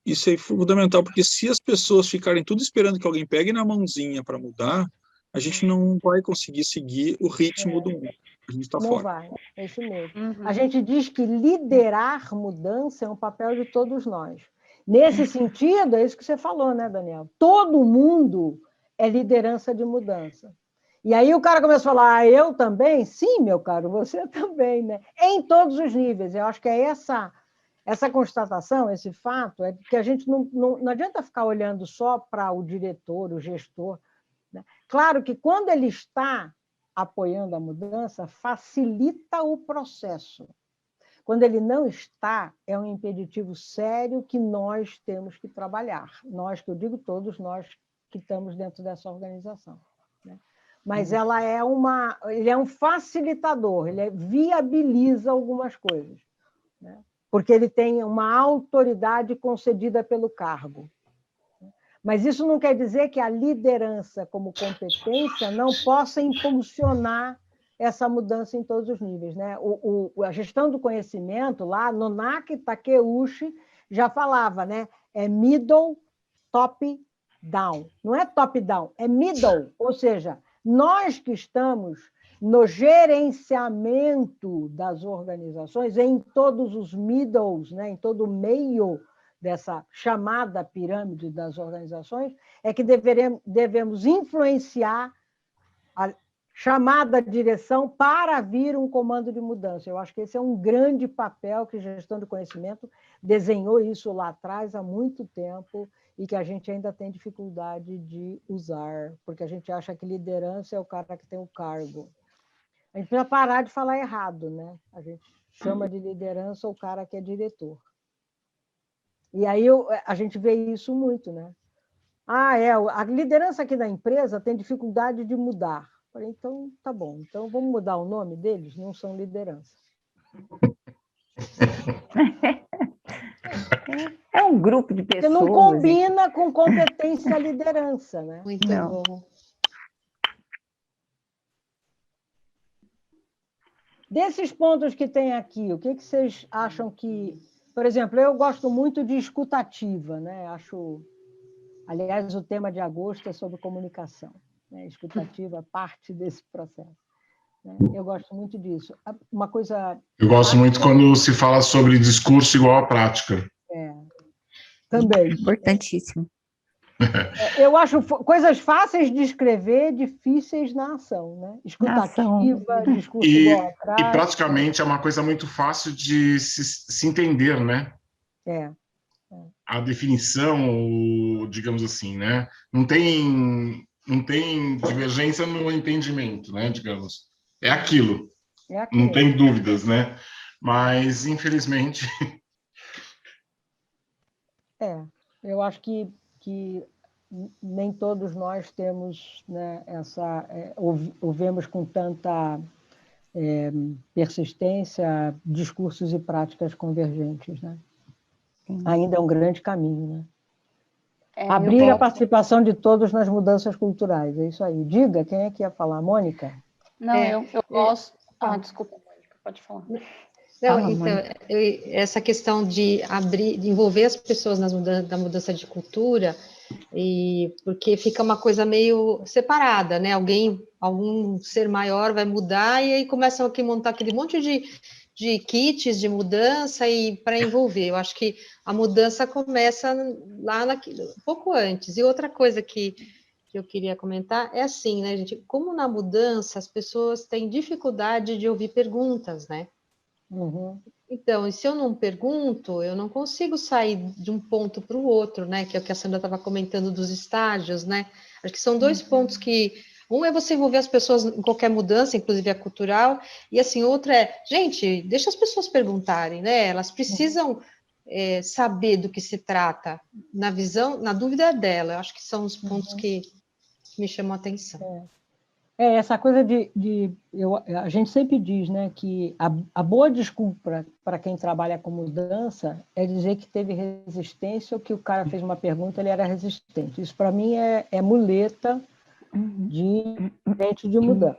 isso é fundamental, porque se as pessoas ficarem tudo esperando que alguém pegue na mãozinha para mudar, a gente não vai conseguir seguir o ritmo do mundo. A gente está fora. Não vai, é isso mesmo. A gente diz que liderar mudança é um papel de todos nós. Nesse sentido, é isso que você falou, né, Daniel? Todo mundo é liderança de mudança. E aí o cara começa a falar, eu também? Sim, meu caro, você também, né? Em todos os níveis. Eu acho que é essa constatação, esse fato, é que a gente não adianta ficar olhando só para o diretor, o gestor, né? Claro que quando ele está apoiando a mudança, facilita o processo. Quando ele não está, é um impeditivo sério que nós temos que trabalhar. Nós, que eu digo todos nós que estamos dentro dessa organização, né? Mas ele é um facilitador, ele viabiliza algumas coisas, né? Porque ele tem uma autoridade concedida pelo cargo. Mas isso não quer dizer que a liderança como competência não possa impulsionar essa mudança em todos os níveis, né? A gestão do conhecimento, lá, Nonaki Takeuchi já falava, né? É middle, top, down. Não é top, down, é middle. Ou seja, nós que estamos no gerenciamento das organizações, em todos os middles, né? Em todo o meio dessa chamada pirâmide das organizações, é que devemos influenciar a chamada direção para vir um comando de mudança. Eu acho que esse é um grande papel que a gestão do conhecimento desenhou isso lá atrás há muito tempo e que a gente ainda tem dificuldade de usar, porque a gente acha que liderança é o cara que tem o cargo. A gente precisa parar de falar errado, né? A gente chama de liderança o cara que é diretor. E aí a gente vê isso muito, né? A liderança aqui da empresa tem dificuldade de mudar. Falei, então, tá bom. Então, vamos mudar o nome deles? Não são liderança. É um grupo de pessoas. Porque não combina com competência a liderança, né? Muito bom. Desses pontos que tem aqui, o que vocês acham que... Por exemplo, eu gosto muito de escutativa, né? Aliás, o tema de agosto é sobre comunicação, né? Escutativa, parte desse processo, né? Eu gosto muito disso. Uma coisa... Eu gosto muito quando se fala sobre discurso igual à prática. Também. Importantíssimo. Eu acho coisas fáceis de escrever, difíceis na ação, né? Escutativa, discurso igual à prática. E praticamente é uma coisa muito fácil de se entender, né? A definição, digamos assim, né? Não tem divergência no entendimento, né? Digamos. É aquilo. Não tem dúvidas, né? Mas, infelizmente... Eu acho que nem todos nós temos, né, ouvemos com tanta persistência discursos e práticas convergentes, né? Ainda é um grande caminho, né? Abrir a participação de todos nas mudanças culturais, é isso aí. Diga, quem é que ia falar? Mônica? Não, eu gosto... desculpa, Mônica, pode falar. Não, então, essa questão de envolver as pessoas na mudança de cultura, porque fica uma coisa meio separada, né? Algum ser maior vai mudar e aí começam a montar aquele monte de kits de mudança e para envolver. Eu acho que a mudança começa lá um pouco antes. E outra coisa que eu queria comentar é assim, né, gente? Como na mudança as pessoas têm dificuldade de ouvir perguntas, né? Então, e se eu não pergunto, eu não consigo sair de um ponto para o outro, né? Que é o que a Sandra estava comentando dos estágios, né? Acho que são dois pontos que... Um é você envolver as pessoas em qualquer mudança, inclusive a cultural, e assim, outra é, gente, deixa as pessoas perguntarem, né? Elas precisam saber do que se trata, na visão, na dúvida dela. Eu acho que são os pontos que me chamam a atenção. Essa coisa a gente sempre diz, né, que a boa desculpa para quem trabalha com mudança é dizer que teve resistência ou que o cara fez uma pergunta, ele era resistente. Isso, para mim, é muleta de gente de mudança.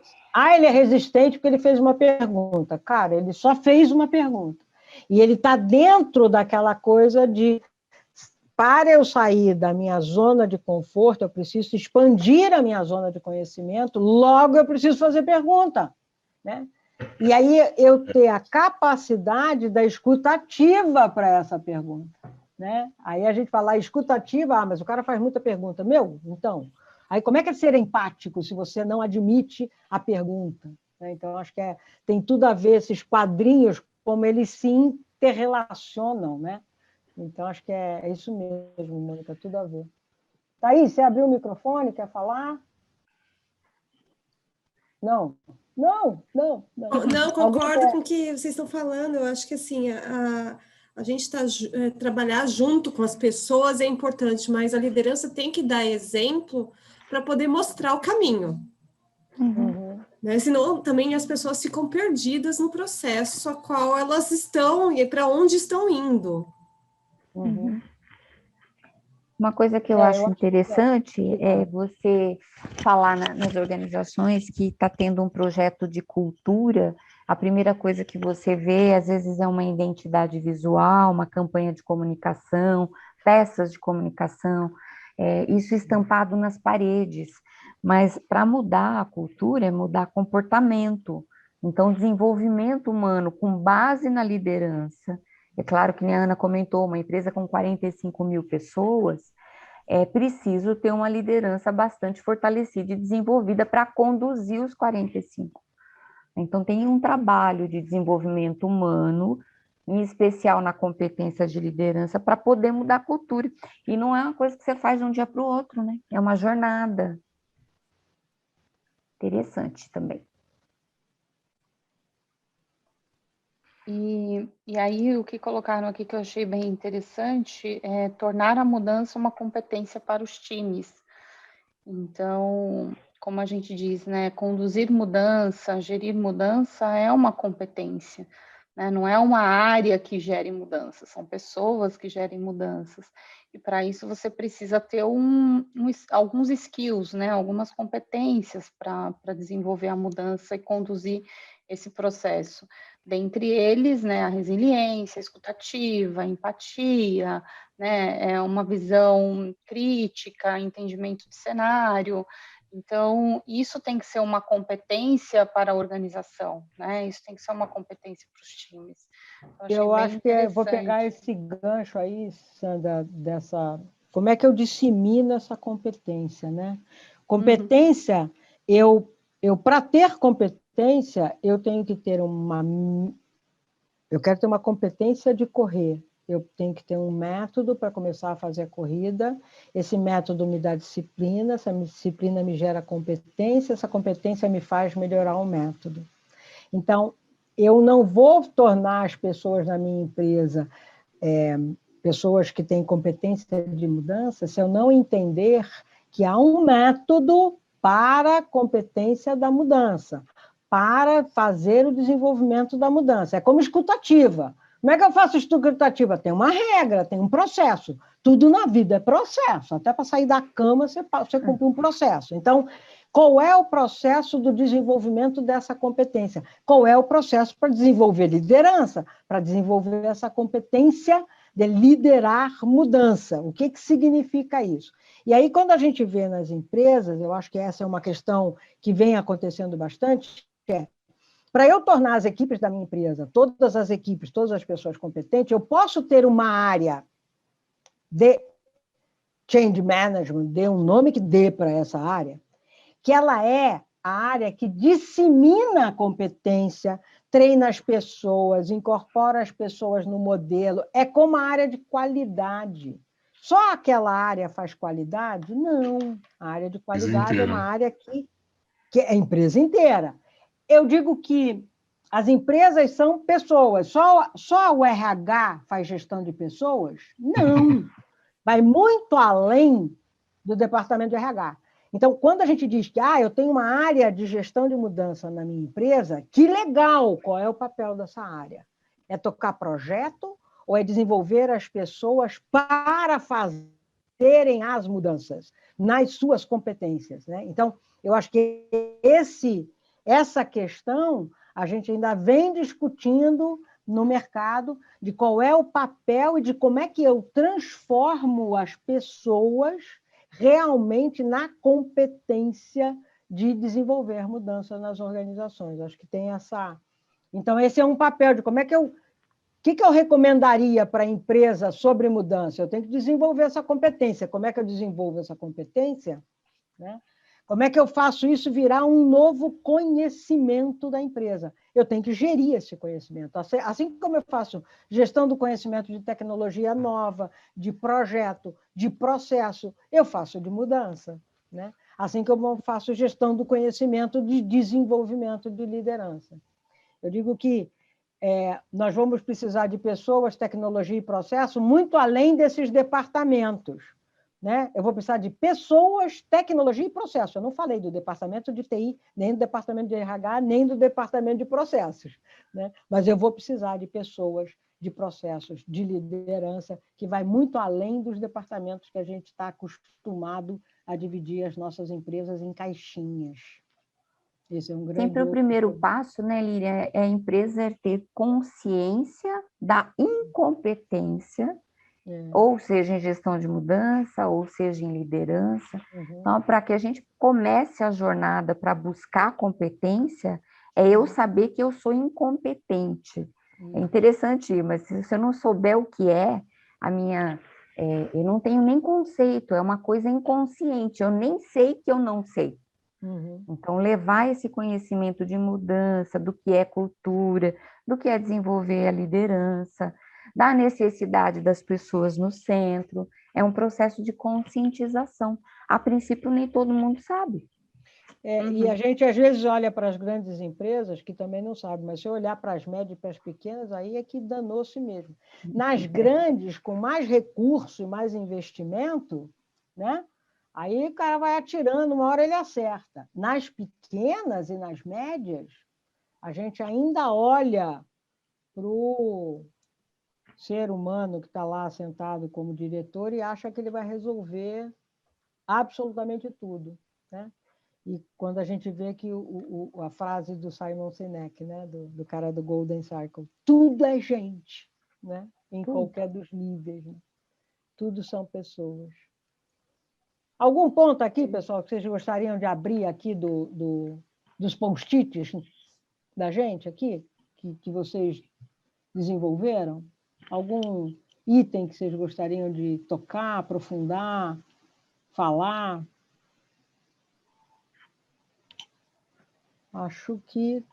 Ele é resistente porque ele fez uma pergunta. Cara, ele só fez uma pergunta. E ele está dentro daquela coisa de, para eu sair da minha zona de conforto, eu preciso expandir a minha zona de conhecimento, logo eu preciso fazer pergunta, né? E aí eu ter a capacidade da escutativa para essa pergunta, né? Aí a gente fala escutativa, mas o cara faz muita pergunta. Então... Aí, como é que é ser empático se você não admite a pergunta? Então, acho que tem tudo a ver esses quadrinhos, como eles se interrelacionam, né? Então, acho que é isso mesmo, Mônica, tudo a ver. Thaís, você abriu o microfone, quer falar? Não, concordo com o que vocês estão falando. Eu acho que assim, a gente trabalhar junto com as pessoas é importante, mas a liderança tem que dar exemplo para poder mostrar o caminho. Né? Senão também as pessoas ficam perdidas no processo a qual elas estão e para onde estão indo. Uma coisa que eu acho interessante é você falar nas organizações que está tendo um projeto de cultura. A primeira coisa que você vê, às vezes, é uma identidade visual, uma campanha de comunicação, peças de comunicação, isso estampado nas paredes. Mas para mudar a cultura é mudar comportamento. Então, desenvolvimento humano com base na liderança. É claro que a Ana comentou, uma empresa com 45 mil pessoas, é preciso ter uma liderança bastante fortalecida e desenvolvida para conduzir os 45. Então, tem um trabalho de desenvolvimento humano, em especial na competência de liderança, para poder mudar a cultura. E não é uma coisa que você faz de um dia para o outro, né? É uma jornada. Interessante também. E aí, o que colocaram aqui que eu achei bem interessante é tornar a mudança uma competência para os times. Então, como a gente diz, né, conduzir mudança, gerir mudança é uma competência, né? Não é uma área que gere mudanças, são pessoas que gerem mudanças. E para isso você precisa ter alguns skills, né, algumas competências para desenvolver a mudança e conduzir esse processo. Dentre eles, né, a resiliência, a escutativa, a empatia, né, uma visão crítica, entendimento de cenário. Então, isso tem que ser uma competência para a organização, né? Isso tem que ser uma competência para os times. Eu acho que vou pegar esse gancho aí, Sandra, como é que eu dissemino essa competência, né? Competência, eu para ter competência, eu tenho que ter eu quero ter uma competência de correr. Eu tenho que ter um método para começar a fazer a corrida. Esse método me dá disciplina, essa disciplina me gera competência, essa competência me faz melhorar o método. Então, eu não vou tornar as pessoas na minha empresa pessoas que têm competência de mudança se eu não entender que há um método para a competência da mudança, para fazer o desenvolvimento da mudança. É como escutativa. Como é que eu faço escutativa? Tem uma regra, tem um processo. Tudo na vida é processo. Até para sair da cama, você cumpre um processo. Então, qual é o processo do desenvolvimento dessa competência? Qual é o processo para desenvolver liderança? Para desenvolver essa competência de liderar mudança. O que significa isso? E aí, quando a gente vê nas empresas, eu acho que essa é uma questão que vem acontecendo bastante, para eu tornar as equipes da minha empresa, todas as equipes, todas as pessoas competentes, eu posso ter uma área de change management, dê um nome que dê para essa área, que ela é a área que dissemina a competência, treina as pessoas, incorpora as pessoas no modelo, é como a área de qualidade. Só aquela área faz qualidade? Não. A área de qualidade é uma área que é a empresa inteira. Eu digo que As empresas são pessoas. Só o RH faz gestão de pessoas? Não. Vai muito além do departamento de RH. Então, quando a gente diz que eu tenho uma área de gestão de mudança na minha empresa, que legal! Qual é o papel dessa área? É tocar projeto ou é desenvolver as pessoas para fazerem as mudanças nas suas competências, né? Então, eu acho que essa questão a gente ainda vem discutindo no mercado de qual é o papel e de como é que eu transformo as pessoas realmente na competência de desenvolver mudança nas organizações. Acho que tem essa... Então, esse é um papel de como é que eu... O que eu recomendaria para a empresa sobre mudança? Eu tenho que desenvolver essa competência. Como é que eu desenvolvo essa competência? Né? Como é que eu faço isso virar um novo conhecimento da empresa? Eu tenho que gerir esse conhecimento. Assim como eu faço gestão do conhecimento de tecnologia nova, de projeto, de processo, eu faço de mudança. Né? Assim como eu faço gestão do conhecimento de desenvolvimento de liderança. Eu digo que nós vamos precisar de pessoas, tecnologia e processo muito além desses departamentos. Né? Eu vou precisar de pessoas, tecnologia e processo. Eu não falei do departamento de TI, nem do departamento de RH, nem do departamento de processos. Né? Mas eu vou precisar de pessoas, de processos, de liderança, que vai muito além dos departamentos que a gente está acostumado a dividir as nossas empresas em caixinhas. Esse é um grande... Sempre o primeiro passo, né, Líria, é a empresa ter consciência da incompetência, ou seja, em gestão de mudança, ou seja, em liderança. Então, para que a gente comece a jornada para buscar competência, é eu saber que eu sou incompetente. É interessante, mas se eu não souber o que é, eu não tenho nem conceito, é uma coisa inconsciente, eu nem sei que eu não sei. Então, levar esse conhecimento de mudança, do que é cultura, do que é desenvolver a liderança, da necessidade das pessoas no centro, é um processo de conscientização. A princípio, nem todo mundo sabe. E a gente, às vezes, olha para as grandes empresas, que também não sabe, mas se eu olhar para as médias e para as pequenas, aí é que danou-se mesmo. Nas grandes, com mais recurso e mais investimento, né? Aí o cara vai atirando, uma hora ele acerta. Nas pequenas e nas médias, a gente ainda olha para o ser humano que está lá sentado como diretor e acha que ele vai resolver absolutamente tudo. Né? E quando a gente vê que a frase do Simon Sinek, né? do cara do Golden Circle, tudo é gente, né? Em qualquer dos níveis. Né? Tudo são pessoas. Algum ponto aqui, pessoal, que vocês gostariam de abrir aqui dos post-its da gente aqui, que vocês desenvolveram? Algum item que vocês gostariam de tocar, aprofundar, falar? Acho que...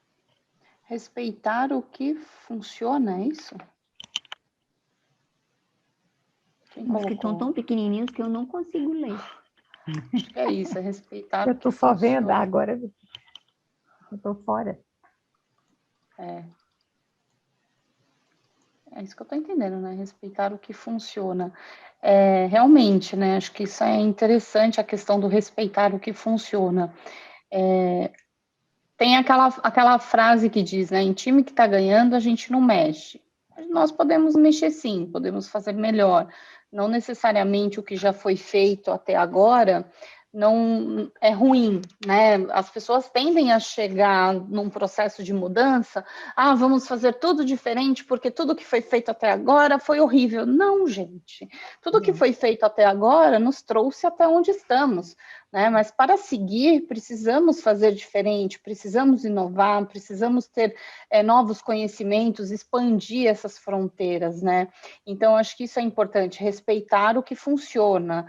Respeitar o que funciona, é isso? Os que estão tão pequenininhos que eu não consigo ler. Acho que é isso, é respeitar. Eu estou só vendo, agora eu estou fora. É isso que eu estou entendendo, né? Respeitar o que funciona. Realmente, né? Acho que isso é interessante, a questão do respeitar o que funciona. Tem aquela frase que diz, né? Em time que está ganhando, a gente não mexe. Nós podemos mexer sim, podemos fazer melhor. Não necessariamente o que já foi feito até agora não é ruim, né? As pessoas tendem a chegar num processo de mudança, vamos fazer tudo diferente porque tudo que foi feito até agora foi horrível. Não, gente. Tudo que foi feito até agora nos trouxe até onde estamos, né? Mas para seguir, precisamos fazer diferente, precisamos inovar, precisamos ter novos conhecimentos, expandir essas fronteiras, né? Então, acho que isso é importante, respeitar o que funciona,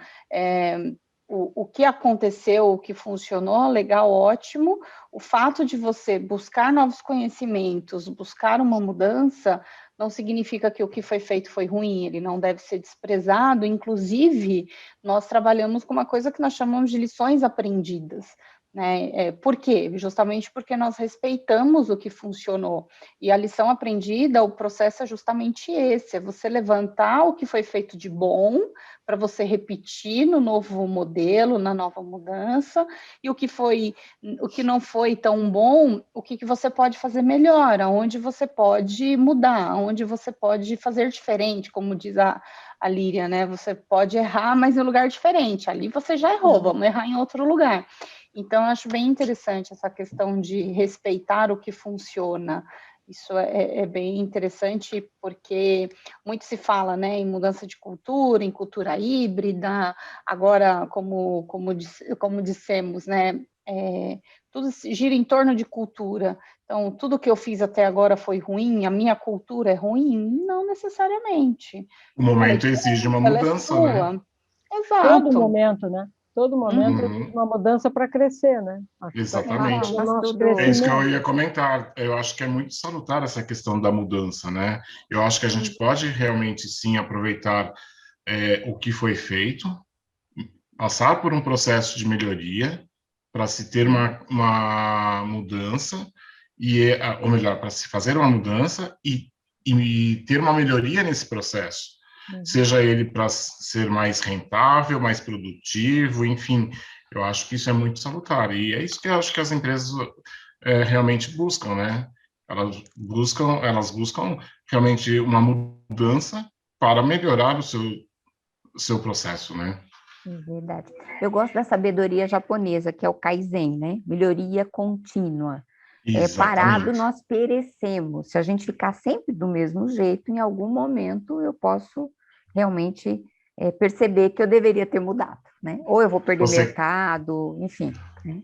o que aconteceu, o que funcionou, legal, ótimo. O fato de você buscar novos conhecimentos, buscar uma mudança, não significa que o que foi feito foi ruim, ele não deve ser desprezado. Inclusive, nós trabalhamos com uma coisa que nós chamamos de lições aprendidas, né? Por quê? Justamente porque nós respeitamos o que funcionou. E a lição aprendida, o processo é justamente esse, é você levantar o que foi feito de bom, para você repetir no novo modelo, na nova mudança, e o que não foi tão bom, o que você pode fazer melhor, aonde você pode mudar, aonde você pode fazer diferente, como diz a Líria, né? Você pode errar, mas em um lugar diferente. Ali você já errou, vamos errar em outro lugar. Então, eu acho bem interessante essa questão de respeitar o que funciona. Isso é bem interessante, porque muito se fala, né, em mudança de cultura, em cultura híbrida. Agora, como dissemos, né, tudo gira em torno de cultura. Então, tudo que eu fiz até agora foi ruim, a minha cultura é ruim? Não necessariamente. O momento exige uma mudança, né? Exato. Todo momento, né? Todo momento exige uma mudança para crescer, né? Exatamente. É isso que eu ia comentar. Eu acho que é muito salutar essa questão da mudança, né? Eu acho que a gente pode realmente, sim, aproveitar o que foi feito, passar por um processo de melhoria para se ter uma mudança, ou melhor, para se fazer uma mudança e ter uma melhoria nesse processo. Seja ele para ser mais rentável, mais produtivo, enfim, eu acho que isso é muito salutar, e é isso que eu acho que as empresas realmente buscam, né? Elas buscam realmente uma mudança para melhorar o seu processo, né? Verdade. Eu gosto da sabedoria japonesa, que é o Kaizen, né? Melhoria contínua. Parado, nós perecemos. Se a gente ficar sempre do mesmo jeito, em algum momento eu posso realmente perceber que eu deveria ter mudado, né? Ou eu vou perder mercado, enfim. Né?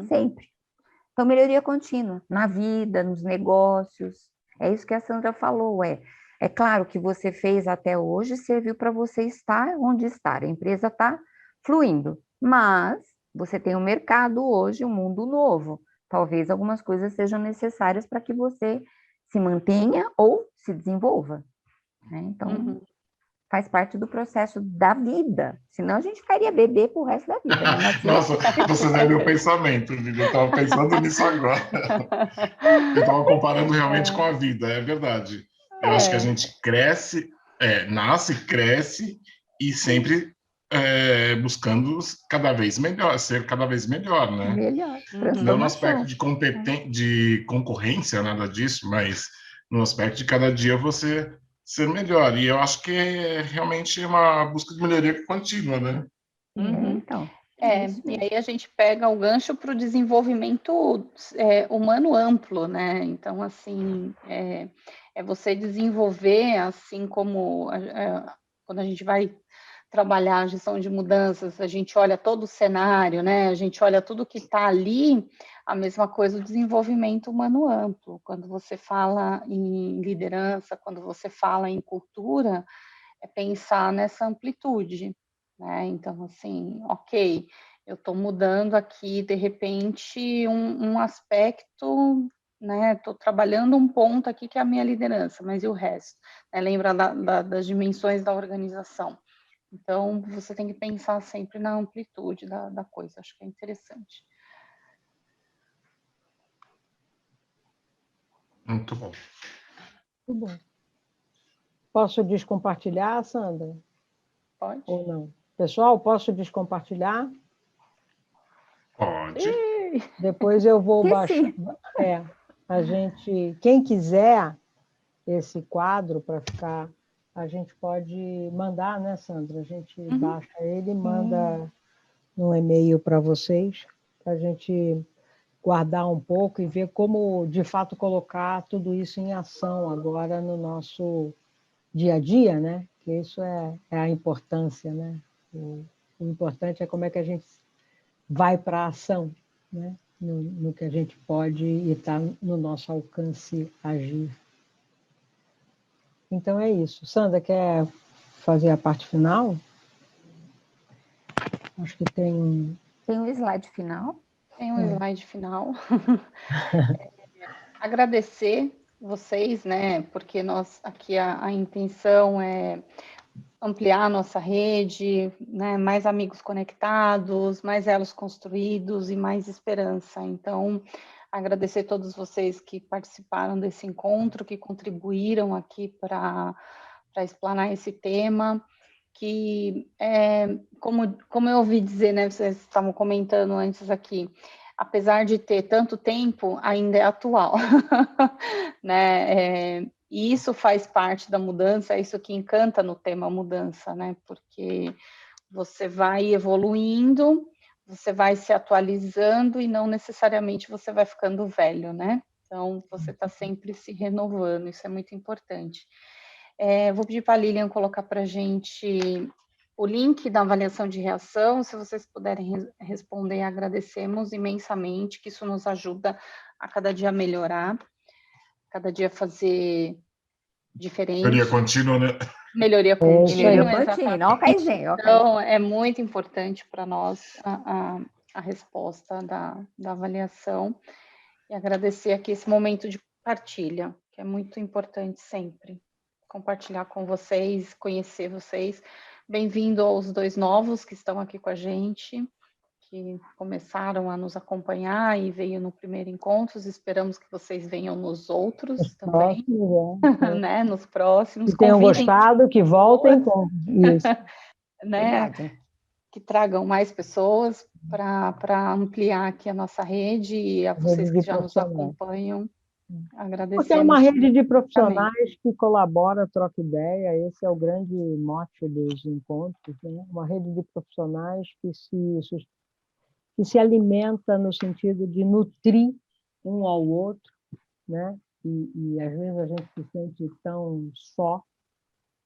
Sempre. Então, melhoria contínua, na vida, nos negócios. É isso que a Sandra falou, É claro que você fez até hoje, serviu para você estar onde está. A empresa está fluindo, mas você tem um mercado hoje, um mundo novo. Talvez algumas coisas sejam necessárias para que você se mantenha ou se desenvolva. Né? Então, faz parte do processo da vida. Senão, a gente ficaria bebê pro resto da vida. Né? Nossa, você deu meu pensamento, Lívia. Eu estava pensando nisso agora. Eu estava comparando realmente com a vida, é verdade. Eu acho que a gente cresce, nasce, cresce e sempre buscando cada vez melhor, ser cada vez melhor, né? Melhor. Não no aspecto de concorrência, nada disso, mas no aspecto de cada dia você ser melhor. E eu acho que é realmente uma busca de melhoria contínua, né? Então. E aí a gente pega o gancho para o desenvolvimento humano amplo, né? Então, assim, é você desenvolver, assim como quando a gente vai trabalhar a gestão de mudanças, a gente olha todo o cenário, né? A gente olha tudo que está ali, a mesma coisa o desenvolvimento humano amplo. Quando você fala em liderança, quando você fala em cultura, é pensar nessa amplitude, né? Então, assim, ok, eu estou mudando aqui, de repente, um aspecto, né? Estou trabalhando um ponto aqui que é a minha liderança, mas e o resto? Né? Lembra das dimensões da organização. Então, você tem que pensar sempre na amplitude da coisa, acho que é interessante. Muito bom. Muito bom. Posso descompartilhar, Sandra? Pode. Ou não? Pessoal, posso descompartilhar? Pode. Depois eu vou baixar. Quem quiser esse quadro para ficar, a gente pode mandar, né, Sandra? A gente baixa ele e manda um e-mail para vocês, para a gente guardar um pouco e ver como, de fato, colocar tudo isso em ação agora no nosso dia a dia, né? Que isso é a importância, né? O importante é como é que a gente vai para a ação, né? No que a gente pode e está no nosso alcance agir. Então é isso. Sandra, quer fazer a parte final? Acho que tem um... Tem um slide final. Tem um slide final. Agradecer vocês, né? Porque nós aqui a intenção é ampliar a nossa rede, né, mais amigos conectados, mais elos construídos e mais esperança. Então, agradecer a todos vocês que participaram desse encontro, que contribuíram aqui para explanar esse tema, que, como eu ouvi dizer, né, vocês estavam comentando antes aqui, apesar de ter tanto tempo, ainda é atual, né, e isso faz parte da mudança, é isso que encanta no tema mudança, né, porque você vai evoluindo, você vai se atualizando e não necessariamente você vai ficando velho, né, então você está sempre se renovando, isso é muito importante. Vou pedir para a Lilian colocar para a gente o link da avaliação de reação, se vocês puderem responder, agradecemos imensamente, que isso nos ajuda a cada dia melhorar, cada dia fazer diferente. Melhoria contínua, né? Melhoria contínua, exatamente. Okay, então, é muito importante para nós a resposta da avaliação, e agradecer aqui esse momento de partilha, que é muito importante sempre. Compartilhar com vocês, conhecer vocês. Bem-vindo aos 2 novos que estão aqui com a gente, que começaram a nos acompanhar e veio no primeiro encontro. Esperamos que vocês venham nos outros também, né? Nos próximos. Que tenham gostado, que voltem com isso. Né? Que tragam mais pessoas para ampliar aqui a nossa rede, e a vocês que já nos acompanham. Agradecemos. Porque é uma rede de profissionais que colabora, troca ideia, esse é o grande mote dos encontros, né? Uma rede de profissionais que se alimenta no sentido de nutrir um ao outro, né? E às vezes a gente se sente tão só,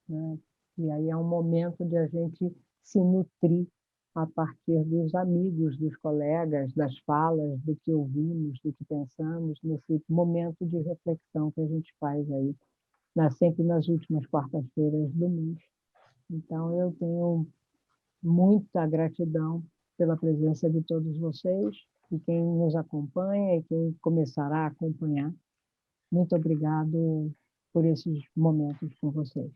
né? E aí é um momento de a gente se nutrir a partir dos amigos, dos colegas, das falas, do que ouvimos, do que pensamos, nesse momento de reflexão que a gente faz aí, sempre nas últimas quartas-feiras do mês. Então, eu tenho muita gratidão pela presença de todos vocês, e quem nos acompanha e quem começará a acompanhar. Muito obrigado por esses momentos com vocês.